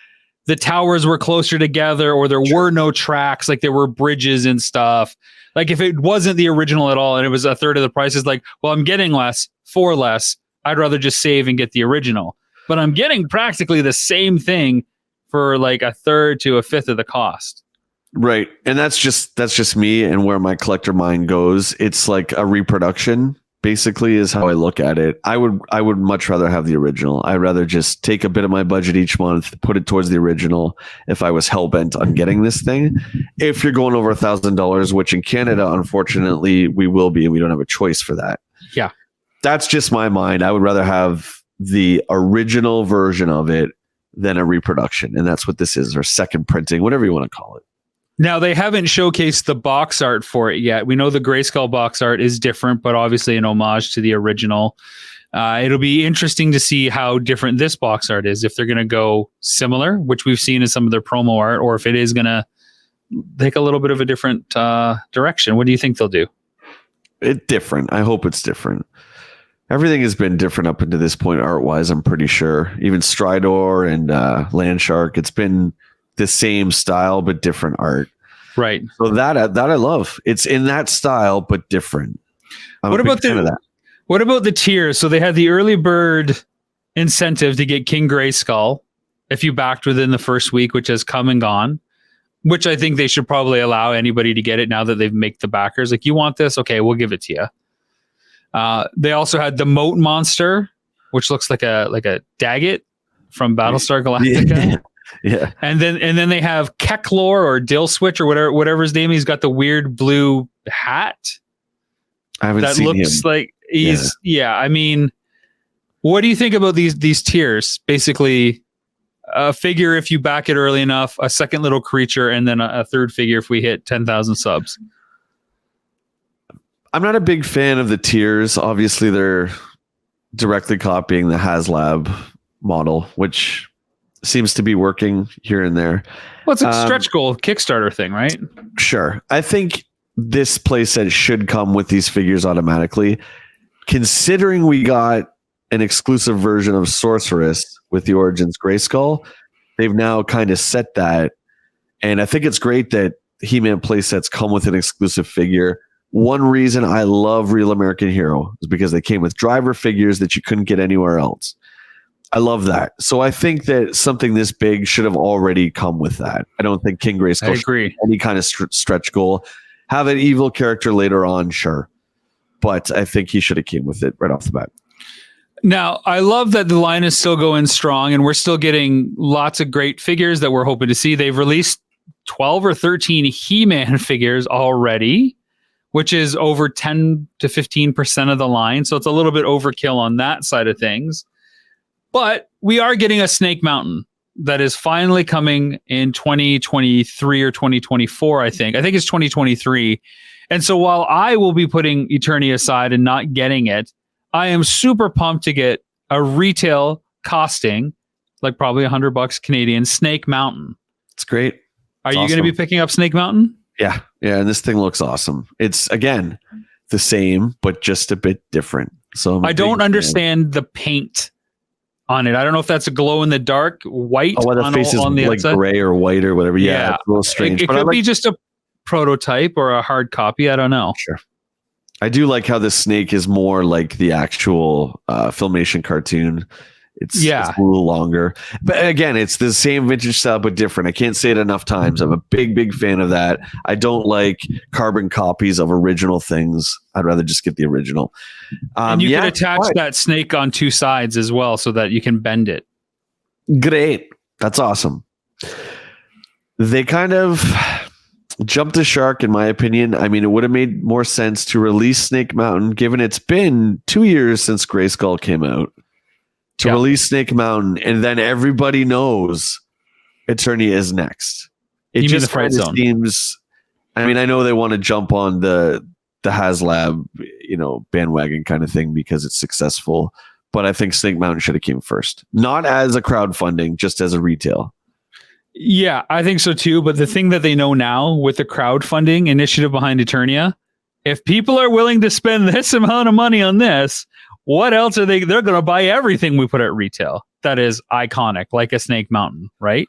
Speaker 1: the towers were closer together, or there were no tracks, like there were bridges and stuff. Like if it wasn't the original at all and it was a third of the price, it's like, well, I'm getting less for less. I'd rather just save and get the original. But I'm getting practically the same thing for like a third to a fifth of the cost.
Speaker 2: Right. And that's just me and where my collector mind goes. It's like a reproduction, basically, is how I look at it. I would much rather have the original. I'd rather just take a bit of my budget each month, put it towards the original if I was hell-bent on getting this thing. If you're going over $1,000, which in Canada, unfortunately, we will be, and we don't have a choice for that.
Speaker 1: Yeah.
Speaker 2: That's just my mind. I would rather have the original version of it than a reproduction. And that's what this is, or second printing, whatever you want to call it.
Speaker 1: Now, they haven't showcased the box art for it yet. We know the Grayskull box art is different, but obviously an homage to the original. It'll be interesting to see how different this box art is, if they're going to go similar, which we've seen in some of their promo art, or if it is going to take a little bit of a different direction. What do you think they'll do?
Speaker 2: It's different. I hope it's different. Everything has been different up until this point, art-wise, I'm pretty sure. Even Stridor and Landshark, it's been the same style but different art.
Speaker 1: Right.
Speaker 2: So that I love. It's in that style but different.
Speaker 1: What about the tiers? So they had the early bird incentive to get King Grayskull if you backed within the first week, which has come and gone, which I think they should probably allow anybody to get it now that they've made the backers. Like, you want this? Okay, we'll give it to you. They also had the Moat Monster, which looks like a Daggett from Battlestar Galactica.
Speaker 2: Yeah. Yeah.
Speaker 1: And then they have Keklor or Dill Switch or whatever his name is. He's got the weird blue hat.
Speaker 2: I haven't seen him.
Speaker 1: Like he's I mean, what do you think about these tiers? Basically, a figure if you back it early enough, a second little creature, and then a third figure if we hit 10,000 subs.
Speaker 2: I'm not a big fan of the tiers. Obviously, they're directly copying the HasLab model, which seems to be working here and there.
Speaker 1: Well, it's a stretch goal Kickstarter thing, right?
Speaker 2: Sure. I think this playset should come with these figures automatically. Considering we got an exclusive version of Sorceress with the Origins Grayskull, they've now kind of set that. And I think it's great that He-Man playsets come with an exclusive figure. One reason I love Real American Hero is because they came with driver figures that you couldn't get anywhere else. I love that. So I think that something this big should have already come with that. I don't think King Grayskull should have any kind of stretch goal. Have an evil character later on, sure. But I think he should have came with it right off the bat.
Speaker 1: Now, I love that the line is still going strong and we're still getting lots of great figures that we're hoping to see. They've released 12 or 13 He-Man figures already, which is over 10 to 15% of the line. So it's a little bit overkill on that side of things. But we are getting a Snake Mountain that is finally coming in 2023 or 2024, I think. I think it's 2023. And so while I will be putting Eternia aside and not getting it, I am super pumped to get a retail costing, like probably $100 Canadian, Snake Mountain.
Speaker 2: It's great.
Speaker 1: Are you going to be picking up Snake Mountain?
Speaker 2: Yeah. Yeah. And this thing looks awesome. It's, again, the same, but just a bit different. So
Speaker 1: I don't understand the paint on it. I don't know if that's a glow in the dark white.
Speaker 2: Oh, the face is like outside. Gray or white or whatever. Yeah, it's a little strange.
Speaker 1: It could be just a prototype or a hard copy. I don't know.
Speaker 2: Sure. I do like how the snake is more like the actual Filmation cartoon. It's a little longer. But again, it's the same vintage style, but different. I can't say it enough times. I'm a big fan of that. I don't like carbon copies of original things. I'd rather just get the original.
Speaker 1: And you can attach that snake on two sides as well so that you can bend it.
Speaker 2: Great. That's awesome. They kind of jumped the shark, in my opinion. I mean, it would have made more sense to release Snake Mountain, given it's been 2 years since Grayskull came out. To release Snake Mountain, and then everybody knows Eternia is next. It just kind of seems. I mean, I know they want to jump on the HasLab, bandwagon kind of thing because it's successful, but I think Snake Mountain should have came first, not as a crowdfunding, just as a retail.
Speaker 1: Yeah, I think so too. But the thing that they know now with the crowdfunding initiative behind Eternia, if people are willing to spend this amount of money on this, What else are they? They're going to buy everything we put at retail. That is iconic, like a Snake Mountain, right?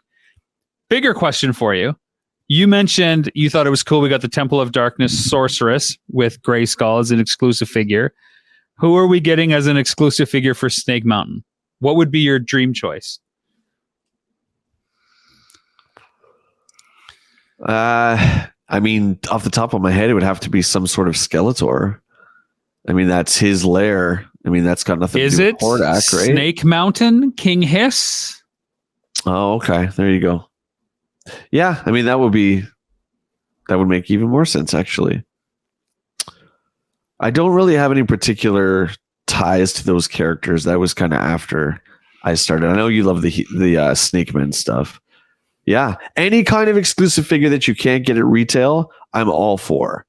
Speaker 1: Bigger question for you. You mentioned you thought it was cool. We got the Temple of Darkness Sorceress with Grayskull as an exclusive figure. Who are we getting as an exclusive figure for Snake Mountain? What would be your dream choice?
Speaker 2: I mean, off the top of my head, it would have to be some sort of Skeletor. I mean, that's his lair. I mean, that's got nothing to do with Hordak, right?
Speaker 1: Snake Mountain, King Hiss?
Speaker 2: Oh, okay. There you go. Yeah, I mean, that would make even more sense, actually. I don't really have any particular ties to those characters. That was kind of after I started. I know you love the Snake Man stuff. Yeah, any kind of exclusive figure that you can't get at retail, I'm all for.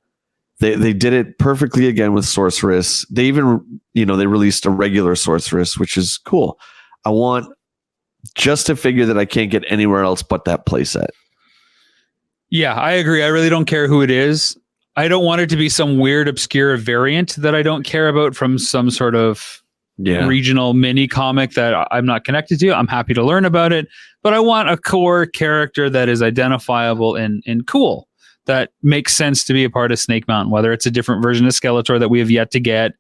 Speaker 2: They did it perfectly again with Sorceress. They even, they released a regular Sorceress, which is cool. I want just a figure that I can't get anywhere else but that playset.
Speaker 1: Yeah, I agree. I really don't care who it is. I don't want it to be some weird, obscure variant that I don't care about from some sort of regional mini comic that I'm not connected to. I'm happy to learn about it, but I want a core character that is identifiable and cool, that makes sense to be a part of Snake Mountain, whether it's a different version of Skeletor that we have yet to get,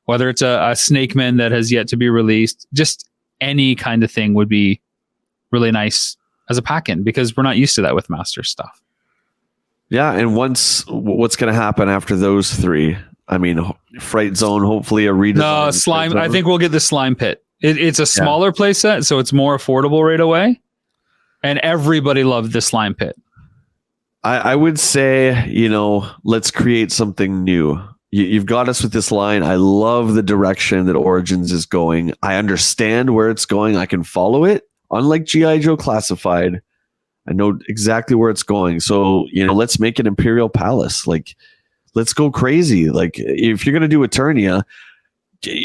Speaker 1: whether it's a Snake Man that has yet to be released. Just any kind of thing would be really nice as a pack-in, because we're not used to that with Master stuff.
Speaker 2: Yeah, and what's going to happen after those three? I mean, Fright Zone, hopefully a redesign.
Speaker 1: No, Slime. I think we'll get the Slime Pit. It's a smaller playset, so it's more affordable right away. And everybody loved the Slime Pit.
Speaker 2: I would say, let's create something new. You've got us with this line. I love the direction that Origins is going. I understand where it's going. I can follow it. Unlike G.I. Joe Classified, I know exactly where it's going. So, let's make an Imperial Palace. Like, let's go crazy. Like, if you're going to do Eternia,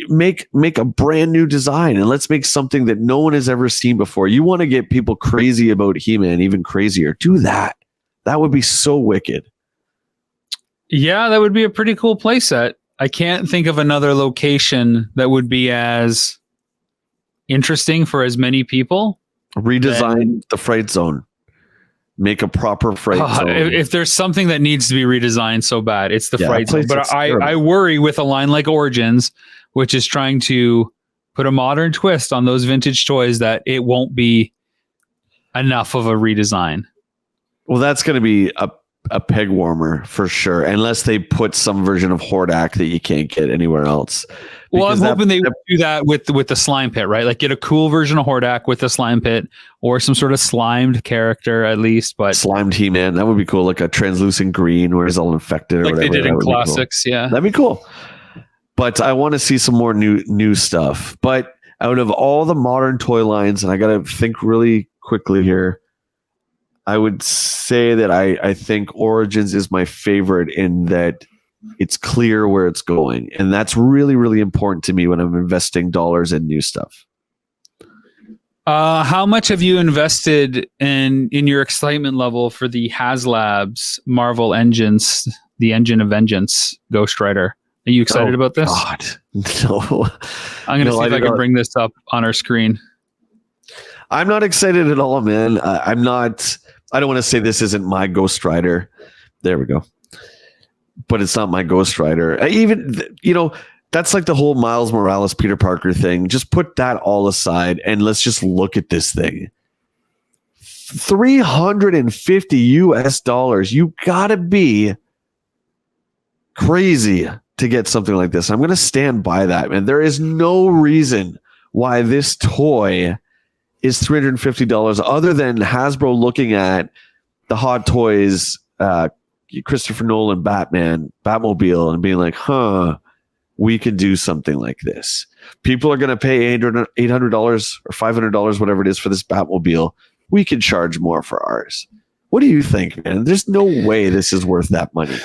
Speaker 2: make a brand new design, and let's make something that no one has ever seen before. You want to get people crazy about He-Man, even crazier. Do that. That would be so wicked.
Speaker 1: Yeah, that would be a pretty cool playset. I can't think of another location that would be as interesting for as many people.
Speaker 2: Redesign the Fright Zone. Make a proper Fright Zone.
Speaker 1: If there's something that needs to be redesigned so bad, it's the Fright Zone. But I worry with a line like Origins, which is trying to put a modern twist on those vintage toys, that it won't be enough of a redesign.
Speaker 2: Well, that's going to be a peg warmer for sure, unless they put some version of Hordak that you can't get anywhere else.
Speaker 1: Well, I'm hoping they would do that with the Slime Pit, right? Like, get a cool version of Hordak with the Slime Pit, or some sort of slimed character at least. But
Speaker 2: slimed He-Man, that would be cool. Like a translucent green where he's all infected, or
Speaker 1: like
Speaker 2: whatever.
Speaker 1: They did in Classics.
Speaker 2: Cool.
Speaker 1: Yeah,
Speaker 2: that'd be cool. But I want to see some more new stuff. But out of all the modern toy lines, and I got to think really quickly here, I would say that I think Origins is my favorite, in that it's clear where it's going. And that's really, really important to me when I'm investing dollars in new stuff.
Speaker 1: How much have you invested in your excitement level for the HasLab's Marvel engines, the Engine of Vengeance Ghost Rider? Are you excited about this?
Speaker 2: God, no.
Speaker 1: I'm going to see if I can bring this up on our screen.
Speaker 2: I'm not excited at all, man. I'm not. I don't want to say this isn't my Ghost Rider. There we go. But it's not my Ghost Rider. That's like the whole Miles Morales, Peter Parker thing. Just put that all aside and let's just look at this thing. $350. You gotta be crazy to get something like this. I'm going to stand by that, man. There is no reason why this toy is $350 other than Hasbro looking at the Hot Toys, Christopher Nolan Batmobile, and being like, we could do something like this. People are going to pay $800 or $500, whatever it is, for this Batmobile. We can charge more for ours. What do you think, man? There's no way this is worth that money.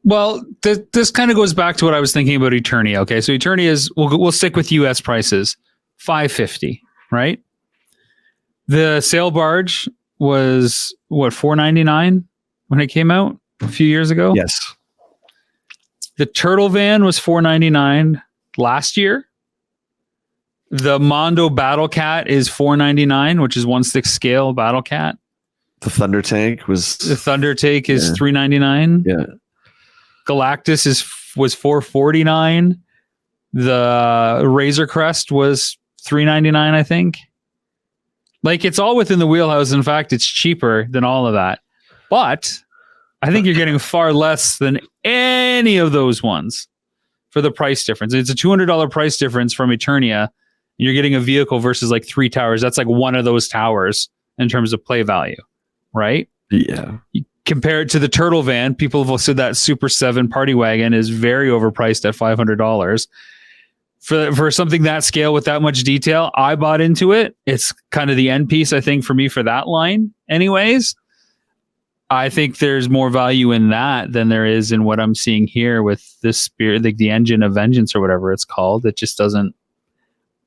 Speaker 1: Well, this kind of goes back to what I was thinking about Eternia. Okay, so Eternia is, we'll stick with US prices, $550, right? The sail barge was what, $499 when it came out a few years ago?
Speaker 2: Yes.
Speaker 1: The turtle van was $499 last year. The Mondo Battle Cat is $4.99, which is 1/6 scale Battle Cat.
Speaker 2: The Thunder Tank was
Speaker 1: The Thunder Take is $3.99.
Speaker 2: Yeah.
Speaker 1: Galactus was $4.49. The Razor Crest was $3.99, I think. Like, it's all within the wheelhouse. In fact, it's cheaper than all of that. But I think you're getting far less than any of those ones for the price difference. It's a $200 price difference from Eternia. You're getting a vehicle versus like 3 towers. That's like one of those towers in terms of play value, right?
Speaker 2: Yeah.
Speaker 1: You compare it to the Turtle Van. People have said that Super 7 Party Wagon is very overpriced at $500. For something that scale with that much detail, I bought into it. It's kind of the end piece, I think, for me for that line. Anyways, I think there's more value in that than there is in what I'm seeing here with this Spirit, like the Engine of Vengeance or whatever it's called. It just doesn't.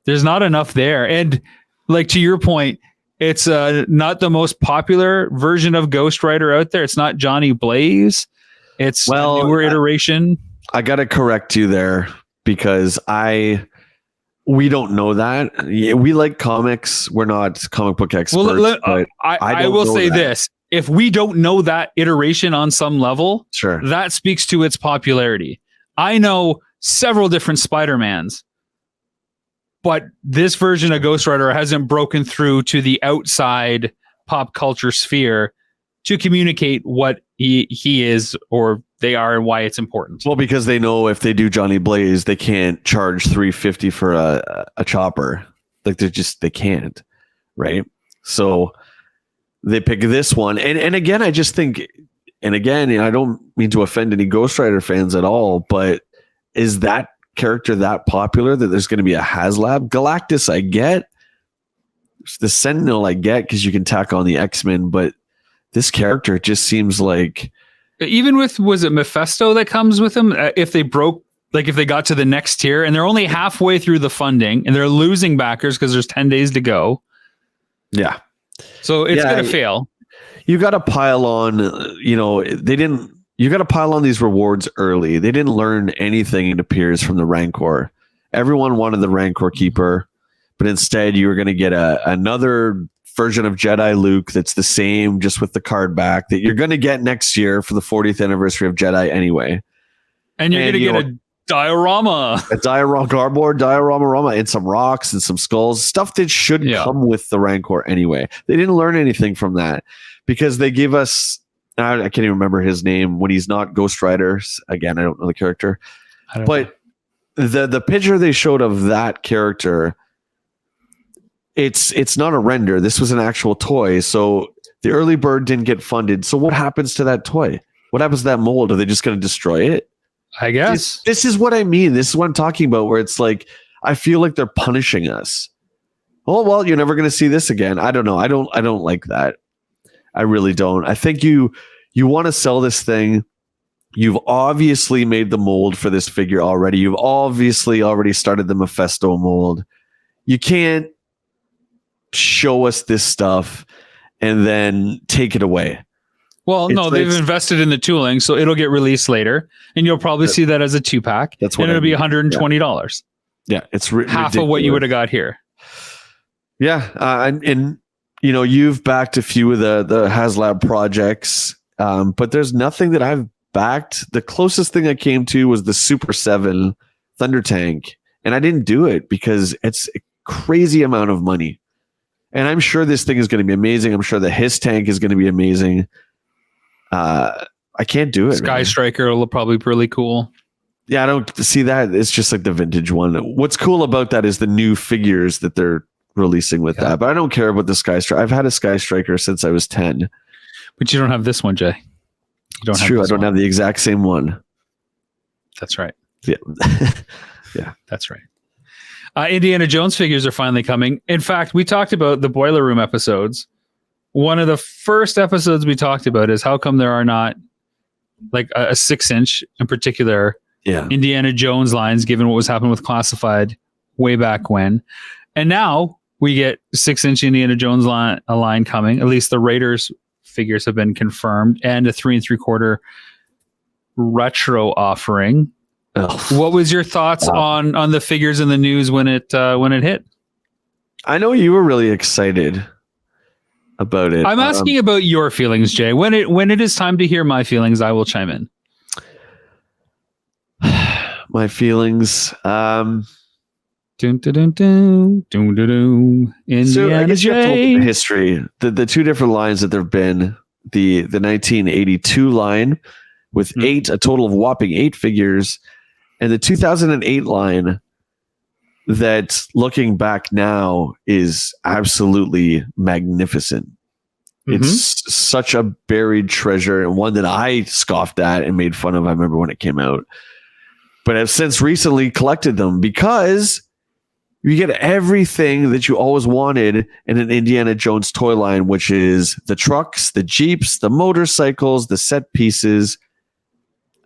Speaker 1: There's not enough there, and like to your point, it's not the most popular version of Ghost Rider out there. It's not Johnny Blaze. It's a newer iteration.
Speaker 2: I got to correct you there. Because we don't know that. We like comics. We're not comic book experts.
Speaker 1: Well, I will say this. If we don't know that iteration on some level,
Speaker 2: sure,
Speaker 1: that speaks to its popularity. I know several different Spider-Mans, but this version of Ghost Rider hasn't broken through to the outside pop culture sphere to communicate what he is or they are and why it's important.
Speaker 2: Well, because they know if they do Johnny Blaze, they can't charge $350 for a chopper. Like they can't, right? So they pick this one, and again, I just think, and again, I don't mean to offend any Ghost Rider fans at all, but is that character that popular that there's going to be a HasLab? Galactus, I get. The Sentinel, I get because you can tack on the X-Men, but this character just seems like.
Speaker 1: Even with, was it Mephisto that comes with them? If they got to the next tier and they're only halfway through the funding and they're losing backers because there's 10 days to go.
Speaker 2: Yeah.
Speaker 1: So it's going to fail.
Speaker 2: You got to pile on, you got to pile on these rewards early. They didn't learn anything, it appears, from the Rancor. Everyone wanted the Rancor Keeper, but instead you were going to get another version of Jedi Luke that's the same, just with the card back, that you're going to get next year for the 40th anniversary of Jedi anyway.
Speaker 1: And you're going to get a diorama.
Speaker 2: Cardboard diorama, and some rocks and some skulls. Stuff that should come with the Rancor anyway. They didn't learn anything from that because they gave us, I can't even remember his name when he's not Ghost Rider. Again, I don't know the character. But the picture they showed of that character, it's not a render. This was an actual toy. So the early bird didn't get funded. So what happens to that toy? What happens to that mold? Are they just going to destroy it?
Speaker 1: I guess.
Speaker 2: This is what I mean. This is what I'm talking about, where it's like, I feel like they're punishing us. Oh, well, you're never going to see this again. I don't know. I don't like that. I really don't. I think you want to sell this thing. You've obviously made the mold for this figure already. You've obviously already started the Mephisto mold. You can't show us this stuff and then take it away.
Speaker 1: Well, they've invested in the tooling, so it'll get released later, and you'll probably see that as a 2-pack.
Speaker 2: That's what
Speaker 1: it'll be $120.
Speaker 2: Yeah, it's
Speaker 1: half
Speaker 2: ridiculous.
Speaker 1: of what you would have got here.
Speaker 2: Yeah, and you've backed a few of the HasLab projects, but there's nothing that I've backed. The closest thing I came to was the Super 7 Thunder Tank, and I didn't do it because it's a crazy amount of money. And I'm sure this thing is going to be amazing. I'm sure the HISS tank is going to be amazing. I can't do it.
Speaker 1: Sky Striker will probably be really cool.
Speaker 2: Yeah, I don't see that. It's just like the vintage one. What's cool about that is the new figures that they're releasing with that. But I don't care about the Sky Striker. I've had a Sky Striker since I was 10.
Speaker 1: But you don't have this one, Jay. You don't.
Speaker 2: It's true. I don't have the exact same one.
Speaker 1: That's right.
Speaker 2: Yeah.
Speaker 1: Yeah, that's right. Indiana Jones figures are finally coming. In fact, we talked about the Boiler Room episodes. One of the first episodes we talked about is how come there are not like a 6-inch in particular Indiana Jones lines, given what was happening with Classified way back when. And now we get 6-inch Indiana Jones line coming. At least the Raiders figures have been confirmed, and a 3 3/4 retro offering. What was your thoughts on the figures in the news when it hit?
Speaker 2: I know you were really excited about it.
Speaker 1: I'm asking about your feelings, Jay. When it is time to hear my feelings, I will chime in.
Speaker 2: My feelings.
Speaker 1: Dun, dun, dun, dun, dun, dun, dun. Indiana
Speaker 2: So I guess you have to look at
Speaker 1: Jay.
Speaker 2: the history. The two different lines that there have been. The 1982 line with a total of whopping 8 figures, and the 2008 line that, looking back now, is absolutely magnificent. It's such a buried treasure, and one that I scoffed at and made fun of. I remember when it came out, but I've since recently collected them because you get everything that you always wanted in an Indiana Jones toy line, which is the trucks, the Jeeps, the motorcycles, the set pieces.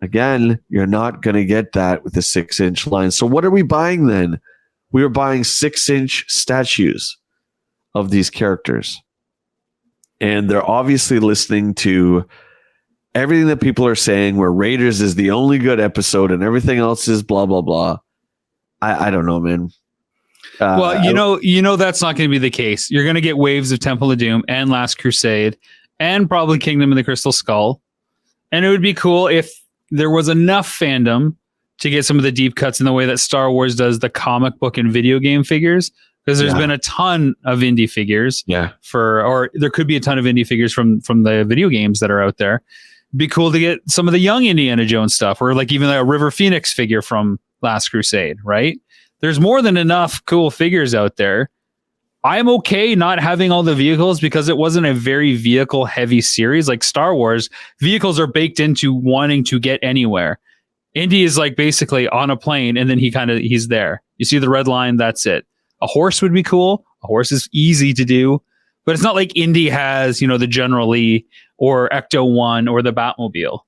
Speaker 2: Again, you're not going to get that with the 6-inch line. So what are we buying then? We were buying 6-inch statues of these characters. And they're obviously listening to everything that people are saying, where Raiders is the only good episode and everything else is blah, blah, blah. I don't know, man.
Speaker 1: Well, you know that's not going to be the case. You're going to get waves of Temple of Doom and Last Crusade and probably Kingdom of the Crystal Skull. And it would be cool if there was enough fandom to get some of the deep cuts in the way that Star Wars does the comic book and video game figures. Because there's been a ton of indie figures, or there could be a ton of indie figures from the video games that are out there. It'd be cool to get some of the young Indiana Jones stuff, or like even a River Phoenix figure from Last Crusade, right? There's more than enough cool figures out there. I'm okay not having all the vehicles because it wasn't a very vehicle heavy series like Star Wars. Vehicles are baked into wanting to get anywhere. Indy is like basically on a plane and then he's there. You see the red line, that's it. A horse would be cool. A horse is easy to do, but it's not like Indy has, the General Lee or Ecto 1 or the Batmobile.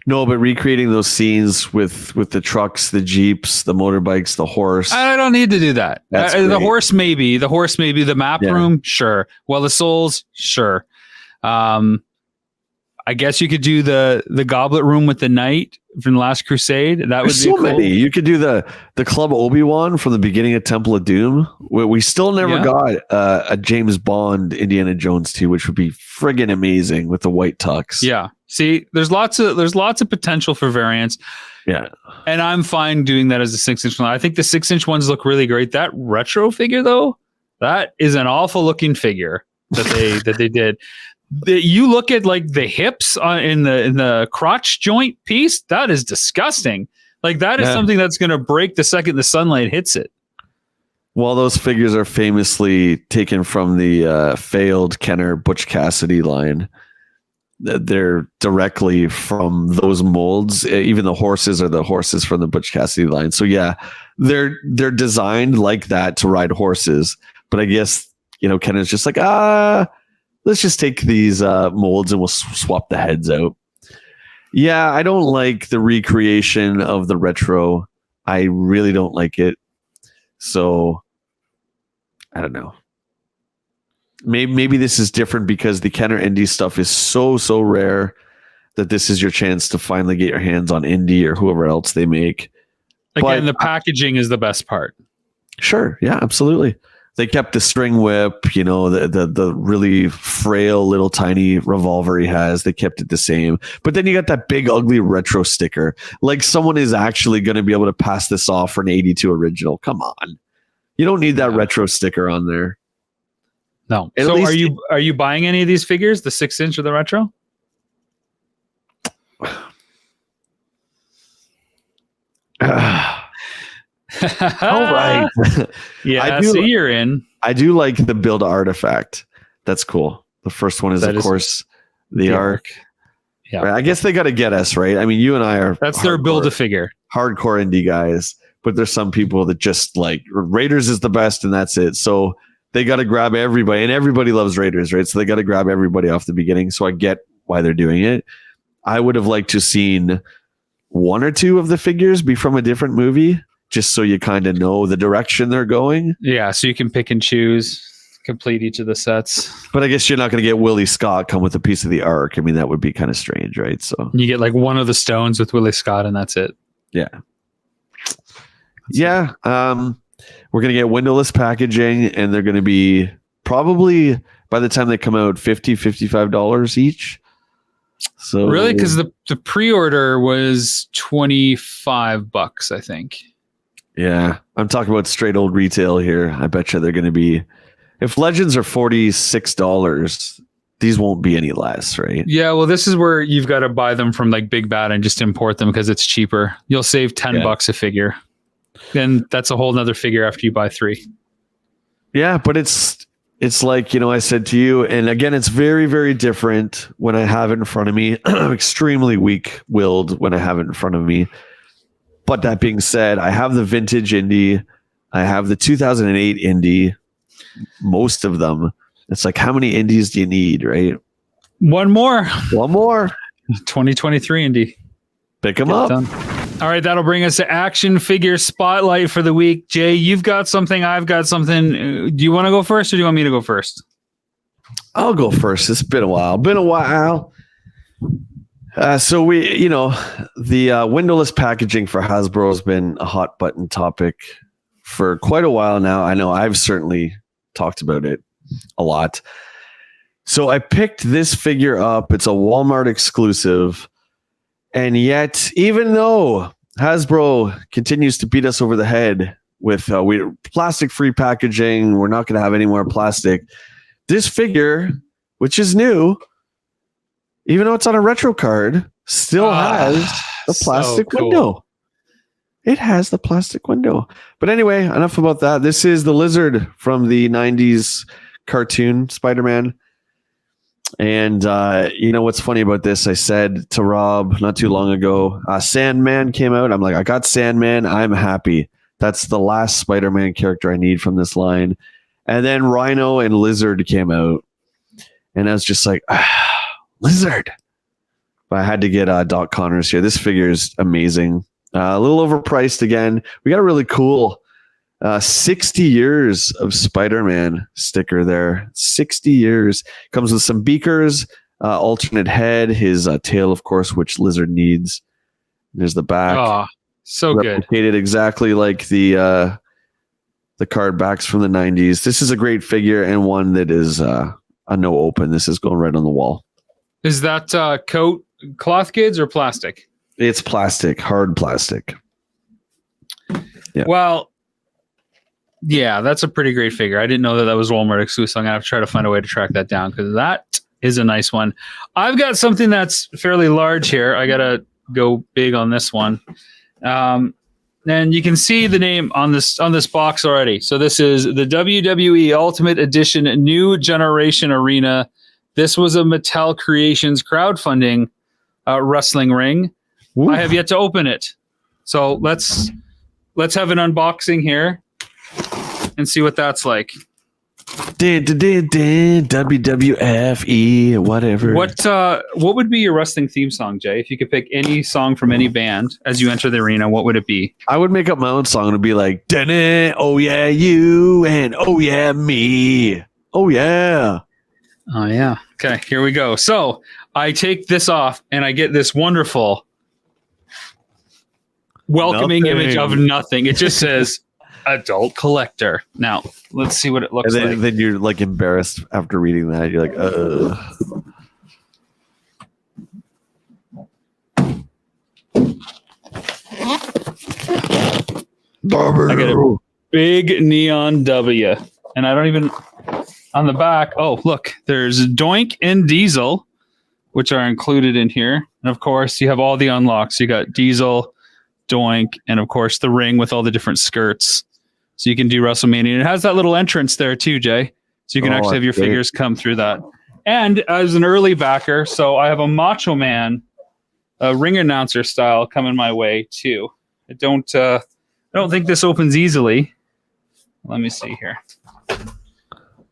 Speaker 2: No, but recreating those scenes with the trucks, the Jeeps, the motorbikes, the horse.
Speaker 1: I don't need to do that. The horse, maybe. The map room, sure. Well, the souls, sure. I guess you could do the goblet room with the knight from Last Crusade. That would be so cool.
Speaker 2: Many. You could do the Club Obi-Wan from the beginning of Temple of Doom. We still never got a James Bond Indiana Jones 2, which would be friggin' amazing with the white tux.
Speaker 1: Yeah. See, there's lots of potential for variants.
Speaker 2: Yeah. And
Speaker 1: I'm fine doing that as a 6-inch one. I think the 6-inch ones look really great. That retro figure though, that is an awful looking figure that they did. You look at like the hips in the crotch joint piece, that is disgusting. Like that is something that's going to break the second the sunlight hits it.
Speaker 2: Well, those figures are famously taken from the failed Kenner Butch Cassidy line. They're directly from those molds. Even the horses are the horses from the Butch Cassidy line. So yeah, they're designed like that to ride horses. But I guess, Kenner's just like, let's just take these molds and we'll swap the heads out. Yeah, I don't like the recreation of the retro. I really don't like it. So, I don't know. Maybe this is different because the Kenner Indie stuff is so rare that this is your chance to finally get your hands on Indie or whoever else they make.
Speaker 1: Again, the packaging is the best part.
Speaker 2: Sure. Yeah, absolutely. They kept the string whip, the really frail little tiny revolver he has. They kept it the same. But then you got that big ugly retro sticker. Like someone is actually going to be able to pass this off for an 82 original. Come on. You don't need that retro sticker on there.
Speaker 1: No. So are you buying any of these figures, the 6-inch or the retro?
Speaker 2: All right.
Speaker 1: Yeah, you're in.
Speaker 2: I do like the build artifact. That's cool. The first one is, of course, the Ark. Yeah. Right? I guess they got to get us, right? I mean, you and I are.
Speaker 1: That's their build a figure.
Speaker 2: Hardcore indie guys. But there's some people that just like Raiders is the best and that's it. So they got to grab everybody, and everybody loves Raiders, right? So they got to grab everybody off the beginning. So I get why they're doing it. I would have liked to seen one or two of the figures be from a different movie, just so you kind of know the direction they're going.
Speaker 1: Yeah, so you can pick and choose, complete each of the sets.
Speaker 2: But I guess you're not going to get Willie Scott come with a piece of the Ark. I mean, that would be kind of strange, right? So
Speaker 1: you get like one of the stones with Willie Scott, and that's it.
Speaker 2: Yeah. Yeah. We're going to get windowless packaging, and they're going to be probably, by the time they come out, $50-$55 each. So
Speaker 1: really, because the pre-order was $25, I think.
Speaker 2: Yeah, I'm talking about straight old retail here. I bet you they're going to be, if Legends are $46, these won't be any less, right?
Speaker 1: Yeah, well, this is where you've got to buy them from like Big Bad and just import them because it's cheaper. You'll save $10 a figure. Then that's a whole nother figure after you buy 3.
Speaker 2: Yeah, but it's like, I said to you, and again, it's very, very different when I have it in front of me. I'm extremely weak-willed when I have it in front of me. But that being said, I have the vintage Indy. I have the 2008 Indy. Most of them. It's like, how many Indies do you need, right?
Speaker 1: One more. 2023 Indy.
Speaker 2: Pick them up.
Speaker 1: Done. All right, that'll bring us to action figure spotlight for the week. Jay, you've got something. I've got something. Do you want to go first or do you want me to go first?
Speaker 2: I'll go first. It's been a while. So the windowless packaging for Hasbro has been a hot button topic for quite a while now. I know I've certainly talked about it a lot. So I picked this figure up. It's a Walmart exclusive. And yet, even though Hasbro continues to beat us over the head with plastic-free packaging, we're not going to have any more plastic. This figure, which is new, even though it's on a retro card, still has the plastic window. It has the plastic window. But anyway, enough about that. This is the lizard from the 90s cartoon Spider-Man. And what's funny about this? I said to Rob not too long ago, Sandman came out. I'm like, I got Sandman. I'm happy. That's the last Spider-Man character I need from this line. And then Rhino and Lizard came out. And I was just like, Lizard. But I had to get Doc Connors here. This figure is amazing. A little overpriced again. We got a really cool 60 years of Spider-Man sticker there. 60 years. Comes with some beakers, alternate head, his tail, of course, which Lizard needs. There's the back.
Speaker 1: Oh, so good.
Speaker 2: Replicated exactly like the card backs from the 90s. This is a great figure and one that is a no open. This is going right on the wall.
Speaker 1: Is that coat cloth goods or plastic?
Speaker 2: It's plastic, hard plastic. Yeah.
Speaker 1: Well, yeah, that's a pretty great figure. I didn't know that was Walmart exclusive. I'm going to have to try to find a way to track that down because that is a nice one. I've got something that's fairly large here. I got to go big on this one. And you can see the name on this box already. So this is the WWE Ultimate Edition New Generation Arena. This was a Mattel Creations crowdfunding wrestling ring. Ooh. I have yet to open it. So let's have an unboxing here and see what that's like. WWFE, whatever. What would be your wrestling theme song, Jay? If you could pick any song from any band as you enter the arena, what would it be?
Speaker 2: I would make up my own song. It would be like, oh yeah, you, and oh yeah, me. Oh yeah.
Speaker 1: Oh yeah. Okay, here we go. So I take this off and I get this wonderful welcoming image of nothing. It just says adult collector. Now, let's see what it looks like.
Speaker 2: Then you're like embarrassed after reading that. You're like,
Speaker 1: I get a big neon W. And I don't even, on the back, oh, look, there's Doink and Diesel, which are included in here. And of course, you have all the unlocks. You got Diesel, Doink, and of course, the ring with all the different skirts. So you can do WrestleMania. And it has that little entrance there too, Jay. So you can actually have your figures come through that. And as an early backer, so I have a Macho Man, a ring announcer style coming my way too. I don't think this opens easily. Let me see here.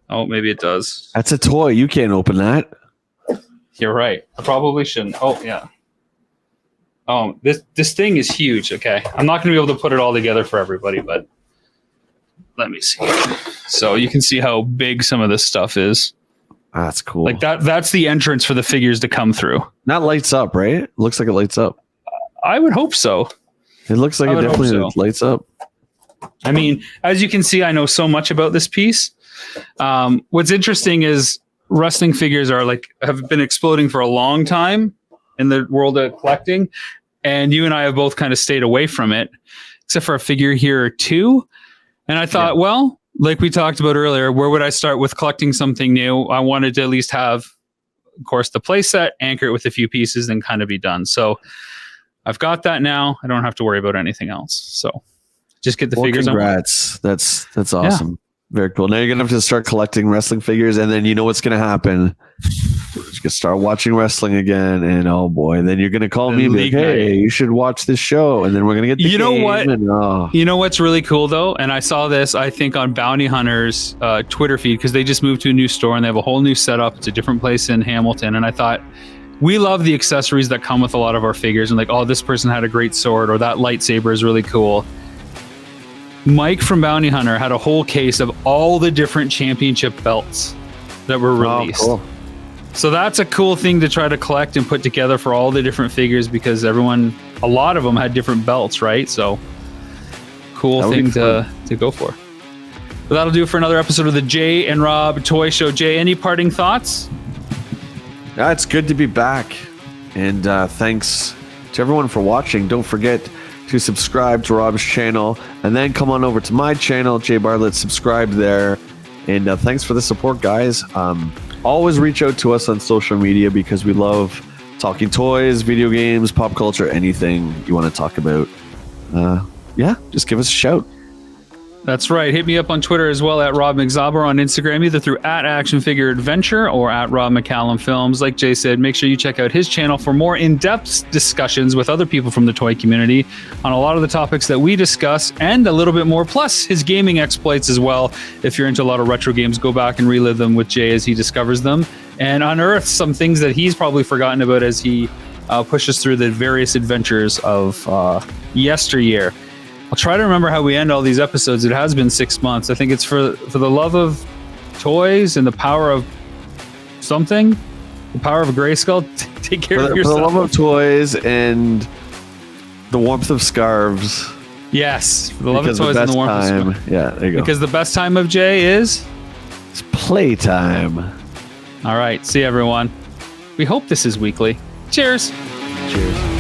Speaker 1: Oh, maybe it does.
Speaker 2: That's a toy. You can't open that.
Speaker 1: You're right. I probably shouldn't. Oh, yeah. Oh, this thing is huge. Okay. I'm not going to be able to put it all together for everybody, but let me see. So you can see how big some of this stuff is.
Speaker 2: That's cool.
Speaker 1: Like that's the entrance for the figures to come through.
Speaker 2: That lights up, right? It looks like it lights up.
Speaker 1: I would hope so.
Speaker 2: It looks like it definitely lights up.
Speaker 1: I mean, as you can see, I know so much about this piece. What's interesting is wrestling figures have been exploding for a long time in the world of collecting. And you and I have both kind of stayed away from it, except for a figure here or two. And I thought, well, like we talked about earlier, where would I start with collecting something new? I wanted to at least have, of course, the play set, anchor it with a few pieces, and kind of be done. So I've got that now. I don't have to worry about anything else. So just get the figures.
Speaker 2: Congrats. That's awesome. Yeah. Very cool. Now you're going to have to start collecting wrestling figures, and then you know what's going to happen. You're going to start watching wrestling again, and oh boy, then you're going to call me and be like, hey, you should watch this show, and then we're going to get the game.
Speaker 1: What?
Speaker 2: And,
Speaker 1: You know what's really cool, though? And I saw this, I think, on Bounty Hunter's Twitter feed, because they just moved to a new store, and they have a whole new setup. It's a different place in Hamilton, and I thought, we love the accessories that come with a lot of our figures, and like, oh, this person had a great sword, or that lightsaber is really cool. Mike from Bounty Hunter had a whole case of all the different championship belts that were released. Oh, cool. So that's a cool thing to try to collect and put together for all the different figures, because a lot of them had different belts, right? So cool thing to go for. But that'll do it for another episode of the Jay and Rob Toy Show. Jay, any parting thoughts?
Speaker 2: Yeah, it's good to be back. And thanks to everyone for watching. Don't forget to subscribe to Rob's channel, and then come on over to my channel, Jay Bartlett. Subscribe there, and thanks for the support, guys. Always reach out to us on social media, because we love talking toys, video games, pop culture, anything you want to talk about. Just give us a shout.
Speaker 1: That's right. Hit me up on Twitter as well, at Rob McZauber, on Instagram, either through at Action Figure Adventure or at Rob McCallum Films. Like Jay said, make sure you check out his channel for more in-depth discussions with other people from the toy community on a lot of the topics that we discuss, and a little bit more, plus his gaming exploits as well. If you're into a lot of retro games, go back and relive them with Jay as he discovers them and unearths some things that he's probably forgotten about as he pushes through the various adventures of yesteryear. I'll try to remember how we end all these episodes. It has been 6 months. I think it's for the love of toys and the power of something, the power of Grayskull. Take care of yourself.
Speaker 2: For the love of toys and the warmth of scarves.
Speaker 1: Yes, for the love of toys and the warmth of scarves.
Speaker 2: Yeah, there you go.
Speaker 1: Because the best time of Jay is?
Speaker 2: It's playtime.
Speaker 1: All right, see everyone. We hope this is weekly. Cheers.
Speaker 2: Cheers.